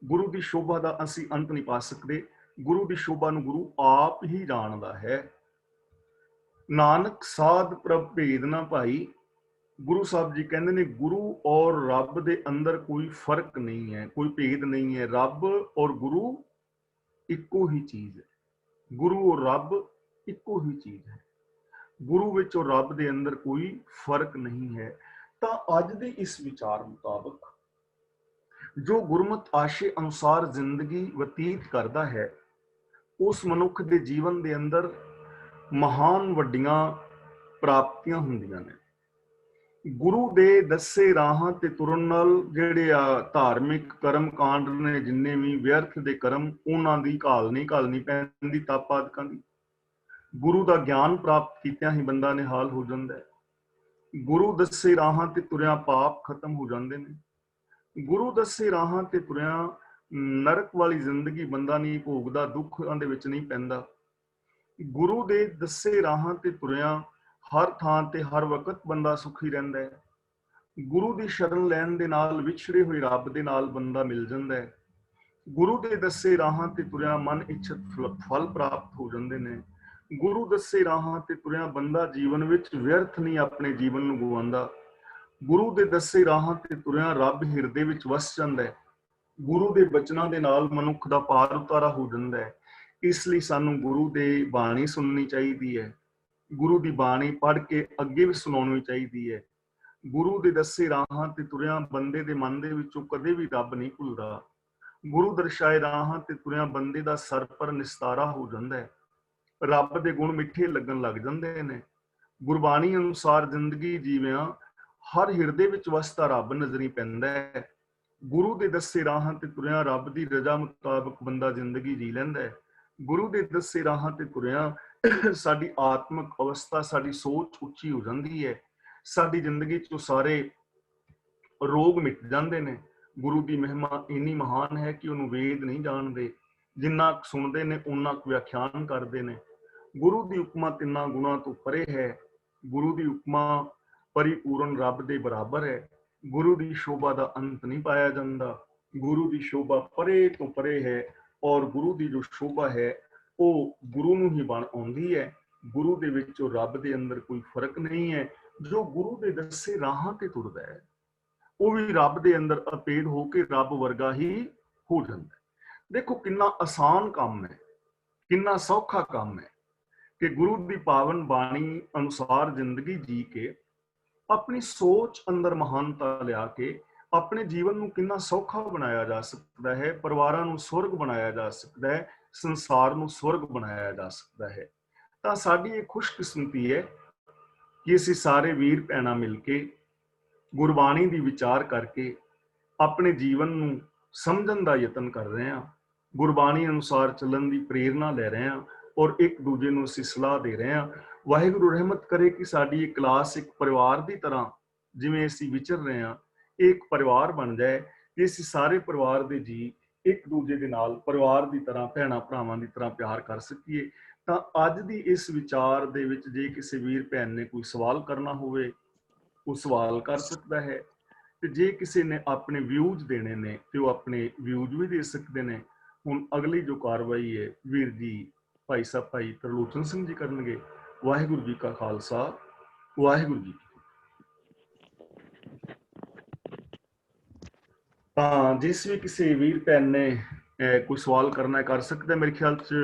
गुरु की शोभा का असीं अंत नहीं पा सकते। गुरु की शोभा नूं गुरु आप ही जानदा है। नानक साध प्रभ भेद ना पाई। गुरु साहब जी कहते ने गुरु और रब दे अंदर कोई फर्क नहीं है, कोई भेद नहीं है। रब और गुरु इको ही चीज है। गुरु और रब इको ही चीज है। ਗੁਰੂ ਵਿੱਚ ਔਰ ਰੱਬ ਦੇ ਅੰਦਰ ਕੋਈ ਫਰਕ ਨਹੀਂ ਹੈ। ਤਾਂ ਅੱਜ ਦੇ ਇਸ ਵਿਚਾਰ ਮੁਤਾਬਕ ਜੋ ਗੁਰਮਤ ਆਸ਼ੇ ਅਨੁਸਾਰ ਜ਼ਿੰਦਗੀ ਬਤੀਤ ਕਰਦਾ ਹੈ, ਉਸ ਮਨੁੱਖ ਦੇ ਜੀਵਨ ਦੇ ਅੰਦਰ ਮਹਾਨ ਵੱਡੀਆਂ ਪ੍ਰਾਪਤੀਆਂ ਹੁੰਦੀਆਂ ਨੇ। ਗੁਰੂ ਦੇ ਦੱਸੇ ਰਾਹਾਂ ਤੇ ਤੁਰਨ ਨਾਲ ਜਿਹੜੇ ਧਾਰਮਿਕ ਕਰਮ ਕਾਂਡ ਨੇ, ਜਿੰਨੇ ਵੀ ਵਿਅਰਥ ਦੇ ਕਰਮ, ਉਹਨਾਂ ਦੀ ਘਾਲ ਨਹੀਂ ਘਾਲਣੀ ਪੈਂਦੀ ਤਾਪਾਦਕਾਂ ਦੀ। ਗੁਰੂ ਦਾ ਗਿਆਨ ਪ੍ਰਾਪਤ ਕੀਤਿਆਂ ਹੀ ਬੰਦਾ ਨਿਹਾਲ ਹੋ ਜਾਂਦਾ ਹੈ। ਗੁਰੂ ਦੱਸੇ ਰਾਹਾਂ ਤੇ ਤੁਰਿਆ ਪਾਪ ਖਤਮ ਹੋ ਜਾਂਦੇ ਨੇ। ਗੁਰੂ ਦੱਸੇ ਰਾਹਾਂ ਤੇ ਤੁਰਿਆ ਨਰਕ ਵਾਲੀ ਜ਼ਿੰਦਗੀ ਬੰਦਾ ਨਹੀਂ ਭੋਗਦਾ, ਦੁੱਖਾਂ ਦੇ ਵਿੱਚ ਨਹੀਂ ਪੈਂਦਾ। ਗੁਰੂ ਦੇ ਦੱਸੇ ਰਾਹਾਂ ਤੇ ਤੁਰਿਆ ਹਰ ਥਾਂ ਤੇ ਹਰ ਵਕਤ ਬੰਦਾ ਸੁਖੀ ਰਹਿੰਦਾ ਹੈ। ਗੁਰੂ ਦੀ ਸ਼ਰਨ ਲੈਣ ਦੇ ਨਾਲ ਵਿਛੜੇ ਹੋਏ ਰੱਬ ਦੇ ਨਾਲ ਬੰਦਾ ਮਿਲ ਜਾਂਦਾ ਹੈ। ਗੁਰੂ ਦੇ ਦੱਸੇ ਰਾਹਾਂ ਤੇ ਤੁਰਿਆ ਮਨ ਇੱਛਤ ਫਲ ਪ੍ਰਾਪਤ ਹੋ ਜਾਂਦੇ ਨੇ। ਗੁਰੂ ਦੱਸੇ ਰਾਹਾਂ ਤੇ ਤੁਰਿਆ ਬੰਦਾ ਜੀਵਨ ਵਿੱਚ ਵਿਅਰਥ ਨਹੀਂ ਆਪਣੇ ਜੀਵਨ ਨੂੰ ਗਵਾਉਂਦਾ। ਗੁਰੂ ਦੇ ਦੱਸੇ ਰਾਹਾਂ ਤੇ ਤੁਰਿਆ ਰੱਬ ਹਿਰਦੇ ਵਿੱਚ ਵਸ ਜਾਂਦਾ ਹੈ। ਗੁਰੂ ਦੇ ਬਚਨਾਂ ਦੇ ਨਾਲ ਮਨੁੱਖ ਦਾ ਪਾਰ ਉਤਾਰਾ ਹੋ ਜਾਂਦਾ ਹੈ। ਇਸ ਲਈ ਸਾਨੂੰ ਗੁਰੂ ਦੇ ਬਾਣੀ ਸੁਣਨੀ ਚਾਹੀਦੀ ਹੈ। ਗੁਰੂ ਦੀ ਬਾਣੀ ਪੜ੍ਹ ਕੇ ਅੱਗੇ ਵੀ ਸੁਣਾਉਣੀ ਚਾਹੀਦੀ ਹੈ। ਗੁਰੂ ਦੇ ਦੱਸੇ ਰਾਹਾਂ ਤੇ ਤੁਰਿਆ ਬੰਦੇ ਦੇ ਮਨ ਦੇ ਵਿੱਚੋਂ ਕਦੇ ਵੀ ਰੱਬ ਨਹੀਂ ਭੁੱਲਦਾ। ਗੁਰੂ ਦਰਸਾਏ ਰਾਹਾਂ ਤੇ ਤੁਰਿਆ ਬੰਦੇ ਦਾ ਸਰ ਪਰ ਨਿਸਤਾਰਾ ਹੋ ਜਾਂਦਾ ਹੈ। ਰੱਬ ਦੇ ਗੁਣ ਮਿੱਠੇ ਲੱਗਣ ਲੱਗ ਜਾਂਦੇ ਨੇ। ਗੁਰਬਾਣੀ ਅਨੁਸਾਰ ਜ਼ਿੰਦਗੀ ਜੀਵਿਆਂ ਹਰ ਹਿਰਦੇ ਵਿੱਚ ਵਸਦਾ ਰੱਬ ਨਜ਼ਰੀ ਪੈਂਦਾ ਹੈ। ਗੁਰੂ ਦੇ ਦੱਸੇ ਰਾਹਾਂ ਤੇ ਤੁਰਿਆ ਰੱਬ ਦੀ ਰਜ਼ਾ ਮੁਤਾਬਕ ਬੰਦਾ ਜ਼ਿੰਦਗੀ ਜੀ ਲੈਂਦਾ ਹੈ। ਗੁਰੂ ਦੇ ਦੱਸੇ ਰਾਹਾਂ ਤੇ ਤੁਰਿਆ ਸਾਡੀ ਆਤਮਿਕ ਅਵਸਥਾ, ਸਾਡੀ ਸੋਚ ਉੱਚੀ ਹੋ ਜਾਂਦੀ ਹੈ। ਸਾਡੀ ਜ਼ਿੰਦਗੀ ਚੋਂ ਸਾਰੇ ਰੋਗ ਮਿਟ ਜਾਂਦੇ ਨੇ। ਗੁਰੂ ਦੀ ਮਹਿਮਾ ਇੰਨੀ ਮਹਾਨ ਹੈ ਕਿ ਉਹਨੂੰ ਵੇਦ ਨਹੀਂ ਜਾਣਦੇ। ਜਿੰਨਾ ਸੁਣਦੇ ਨੇ ਉਹਨਾਂ ਵਿਆਖਿਆਨ ਕਰਦੇ ਨੇ। ਗੁਰੂ ਦੀ ਉਪਮਾ ਤਿੰਨਾਂ ਗੁਣਾਂ ਤੋਂ ਪਰੇ ਹੈ। ਗੁਰੂ ਦੀ ਉਪਮਾ ਪਰਿਪੂਰਨ ਰੱਬ ਦੇ ਬਰਾਬਰ ਹੈ। ਗੁਰੂ ਦੀ ਸ਼ੋਭਾ ਦਾ ਅੰਤ ਨਹੀਂ ਪਾਇਆ ਜਾਂਦਾ। ਗੁਰੂ ਦੀ ਸ਼ੋਭਾ ਪਰੇ ਤੋਂ ਪਰੇ ਹੈ ਔਰ ਗੁਰੂ ਦੀ ਜੋ ਸ਼ੋਭਾ ਹੈ ਉਹ ਗੁਰੂ ਨੂੰ ਹੀ ਬਣ ਆਉਂਦੀ ਹੈ। ਗੁਰੂ ਦੇ ਵਿੱਚ ਉਹ ਰੱਬ ਦੇ ਅੰਦਰ ਕੋਈ ਫਰਕ ਨਹੀਂ ਹੈ। ਜੋ ਗੁਰੂ ਦੇ ਦੱਸੇ ਰਾਹਾਂ ਤੇ ਤੁਰਦਾ ਹੈ ਉਹ ਵੀ ਰੱਬ ਦੇ ਅੰਦਰ ਅਪੇੜ ਹੋ ਕੇ ਰੱਬ ਵਰਗਾ ਹੀ ਹੋ ਜਾਂਦਾ ਹੈ। ਦੇਖੋ ਕਿੰਨਾ ਆਸਾਨ ਕੰਮ ਹੈ, ਕਿੰਨਾ ਸੌਖਾ ਕੰਮ ਹੈ ਕਿ ਗੁਰੂ ਦੀ ਪਾਵਨ ਬਾਣੀ ਅਨੁਸਾਰ ਜ਼ਿੰਦਗੀ ਜੀ ਕੇ ਆਪਣੀ ਸੋਚ ਅੰਦਰ ਮਹਾਨਤਾ ਲਿਆ ਕੇ ਆਪਣੇ ਜੀਵਨ ਨੂੰ ਕਿੰਨਾ ਸੌਖਾ ਬਣਾਇਆ ਜਾ ਸਕਦਾ ਹੈ। ਪਰਿਵਾਰਾਂ ਨੂੰ ਸਵਰਗ ਬਣਾਇਆ ਜਾ ਸਕਦਾ ਹੈ। ਸੰਸਾਰ ਨੂੰ ਸਵਰਗ ਬਣਾਇਆ ਜਾ ਸਕਦਾ ਹੈ। ਤਾਂ ਸਾਡੀ ਇਹ ਖੁਸ਼ਕਿਸਮਤੀ ਹੈ ਕਿ ਅਸੀਂ ਸਾਰੇ ਵੀਰ ਭੈਣਾਂ ਮਿਲ ਕੇ ਗੁਰਬਾਣੀ ਦੀ ਵਿਚਾਰ ਕਰਕੇ ਆਪਣੇ ਜੀਵਨ ਨੂੰ ਸਮਝਣ ਦਾ ਯਤਨ ਕਰ ਰਹੇ ਹਾਂ। ਗੁਰਬਾਣੀ ਅਨੁਸਾਰ ਚੱਲਣ ਦੀ ਪ੍ਰੇਰਨਾ ਲੈ ਰਹੇ ਹਾਂ ਔਰ ਇੱਕ ਦੂਜੇ ਨੂੰ ਅਸੀਂ ਸਲਾਹ ਦੇ ਰਹੇ ਹਾਂ। ਵਾਹਿਗੁਰੂ ਰਹਿਮਤ ਕਰੇ ਕਿ ਸਾਡੀ ਇਹ ਕਲਾਸ ਇੱਕ ਪਰਿਵਾਰ ਦੀ ਤਰ੍ਹਾਂ, ਜਿਵੇਂ ਅਸੀਂ ਵਿਚਰ ਰਹੇ ਹਾਂ, ਇੱਕ ਪਰਿਵਾਰ ਬਣ ਜਾਏ ਕਿ ਅਸੀਂ ਸਾਰੇ ਪਰਿਵਾਰ ਦੇ ਜੀ ਇੱਕ ਦੂਜੇ ਦੇ ਨਾਲ ਪਰਿਵਾਰ ਦੀ ਤਰ੍ਹਾਂ, ਭੈਣਾਂ ਭਰਾਵਾਂ ਦੀ ਤਰ੍ਹਾਂ ਪਿਆਰ ਕਰ ਸਕੀਏ। ਤਾਂ ਅੱਜ ਦੀ ਇਸ ਵਿਚਾਰ ਦੇ ਵਿੱਚ ਜੇ ਕਿਸੇ ਵੀਰ ਭੈਣ ਨੇ ਕੋਈ ਸਵਾਲ ਕਰਨਾ ਹੋਵੇ ਉਹ ਸਵਾਲ ਕਰ ਸਕਦਾ ਹੈ। ਤੇ ਜੇ ਕਿਸੇ ਨੇ ਆਪਣੇ ਵਿਊਜ਼ ਦੇਣੇ ਨੇ ਤੇ ਉਹ ਆਪਣੇ ਵਿਊਜ਼ ਵੀ ਦੇ ਸਕਦੇ ਨੇ। ਹੁਣ ਅਗਲੀ ਜੋ ਕਾਰਵਾਈ ਹੈ ਵੀਰ ਜੀ ਭਾਈ ਸਾਹਿਬ ਭਾਈ ਤਰਲੋਚਨ ਸਿੰਘ ਜੀ ਕਰਨਗੇ। ਵਾਹਿਗੁਰੂ ਜੀ ਕਾ ਖਾਲਸਾ, ਵਾਹਿਗੁਰੂ ਜੀ। ਤਾਂ ਜਿਸ ਵੀ ਕਿਸੇ ਵੀਰ ਭੈਣ ਨੇ ਕੋਈ ਸਵਾਲ ਕਰਨਾ ਕਰ ਸਕਦਾ। ਮੇਰੇ ਖਿਆਲ ਚ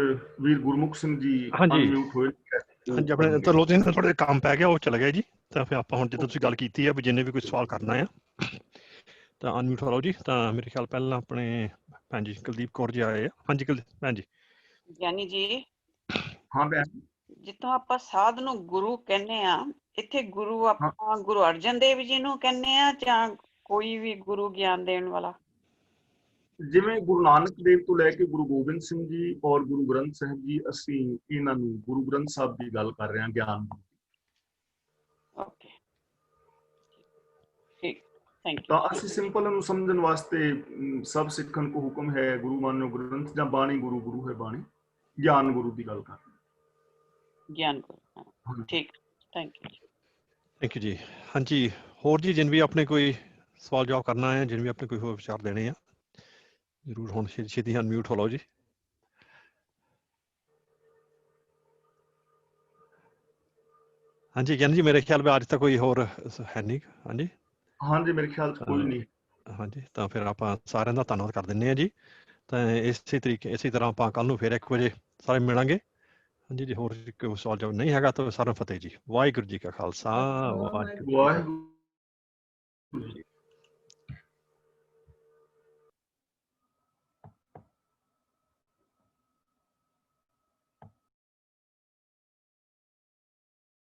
ਵੀਰ ਗੁਰਮੁਖ ਸਿੰਘ ਜੀ ਅਨਮਿਊਟ ਹੋਏ। ਹਾਂਜੀ, ਆਪਣੇ ਤਰਲੋਚਨ ਸਿੰਘ ਥੋੜੇ ਕੰਮ ਪੈ ਗਿਆ, ਉਹ ਚਲੇ ਗਿਆ ਜੀ। ਤਾਂ ਫਿਰ ਆਪਾਂ ਹੁਣ ਜਦੋਂ ਤੁਸੀਂ ਗੱਲ ਕੀਤੀ ਹੈ ਵੀ ਜਿੰਨੇ ਵੀ ਕੋਈ ਸਵਾਲ ਕਰਨਾ ਆ ਤਾਂ ਅਨਮਿਊਟ ਹੋ ਲਓ ਜੀ। ਤਾਂ ਮੇਰੇ ਖਿਆਲ ਪਹਿਲਾਂ ਆਪਣੇ ਭੈਣ ਜੀ ਕੁਲਦੀਪ ਕੌਰ ਜੀ ਆਏ ਆ। ਹਾਂਜੀ ਭੈਣ ਜੀ। ਗਿਆਨੀ ਜੀ, ਹਾਂ ਭੈਣ। ਜਿੱਥੋਂ ਆਪਾਂ ਸਾਧ ਨੂੰ ਗੁਰੂ ਕਹਿੰਦੇ ਆ, ਇੱਥੇ ਗੁਰੂ ਆਪਾਂ ਗੁਰੂ ਅਰਜਨ ਦੇਵ ਜੀ ਨੂੰ ਕਹਿੰਦੇ ਆ ਜਾਂ ਕੋਈ ਵੀ ਗੁਰੂ ਗਿਆਨ ਦੇਣ ਵਾਲਾ? ਜਿਵੇਂ ਗੁਰੂ ਨਾਨਕ ਦੇਵ ਤੋਂ ਲੈ ਕੇ ਗੁਰੂ ਗੋਬਿੰਦ ਸਿੰਘ ਜੀ ਔਰ ਗੁਰੂ ਗ੍ਰੰਥ ਸਾਹਿਬ ਜੀ, ਅਸੀਂ ਇਹਨਾਂ ਨੂੰ ਗੁਰੂ ਗ੍ਰੰਥ ਸਾਹਿਬ ਦੀ ਗੱਲ ਕਰ ਰਹੇ ਹਾਂ, ਗਿਆਨ। ਓਕੇ, ਠੀਕ, ਥੈਂਕ ਯੂ। ਤਾਂ ਅਸੀਂ ਸਿੰਪਲ ਨੂੰ ਸਮਝਣ ਵਾਸਤੇ ਸਭ ਸਿੱਖਣ ਕੋ ਹੁਕਮ ਹੈ ਗੁਰੂ ਮਾਨਿਓ ਗ੍ਰੰਥ ਜਾਂ ਬਾਣੀ ਗੁਰੂ, ਗੁਰੂ ਹੈ ਬਾਣੀ, ਗਿਆਨ ਗੁਰੂ ਦੀ ਗੱਲ ਕਰ ਰਹੇ ਹਾਂ। ਗਿਆਨ ਗੁਰੂ, ਠੀਕ, ਥੈਂਕ ਯੂ। ਥੈਂਕ ਯੂ ਜੀ। ਹਾਂਜੀ, ਹੋਰ ਜੀ ਜਿਨ ਵੀ ਆਪਣੇ ਕੋਈ ਸਵਾਲ ਜਵਾਬ ਕਰਨਾ ਹੈ, ਜਿਨ ਵੀ ਆਪਣੇ ਕੋਈ ਹੋਰ ਵਿਚਾਰ ਦੇਣੇ ਆ, ਜ਼ਰੂਰ ਹੁਣ ਛੇਤੀ ਅਨਮਿਊਟ ਹੋ ਲਓ ਜੀ। ਹਾਂਜੀ ਗਿਆਨੀ ਜੀ, ਮੇਰੇ ਖਿਆਲ ਵਿੱਚ ਅੱਜ ਤੱਕ ਕੋਈ ਹੋਰ ਹੈ ਨਹੀਂ। ਹਾਂਜੀ ਹਾਂਜੀ, ਮੇਰੇ ਖਿਆਲ ਚ ਕੋਈ ਨਹੀਂ। ਹਾਂਜੀ, ਤਾਂ ਫਿਰ ਆਪਾਂ ਸਾਰਿਆਂ ਦਾ ਧੰਨਵਾਦ ਕਰ ਦਿੰਦੇ ਹਾਂ ਜੀ। ਤਾਂ ਇਸੇ ਤਰ੍ਹਾਂ ਆਪਾਂ ਕੱਲ ਨੂੰ ਫਿਰ 1 ਵਜੇ ਸਾਰੇ ਮਿਲਾਂਗੇ। ਹਾਂਜੀ ਜੀ, ਹੋਰ ਕੋਈ ਸਵਾਲ ਜਵਾਬ ਨਹੀਂ ਹੈਗਾ ਤਾਂ ਸਾਰਿਆਂ ਨੂੰ ਫਤਿਹ ਜੀ। ਵਾਹਿਗੁਰੂ ਜੀ ਕਾ ਖਾਲਸਾ, ਵਾਹਿਗੁਰੂ ਜੀ ਕੀ ਫਤਿਹ। ਵਾਹਿਗੁਰੂ ਜੀ।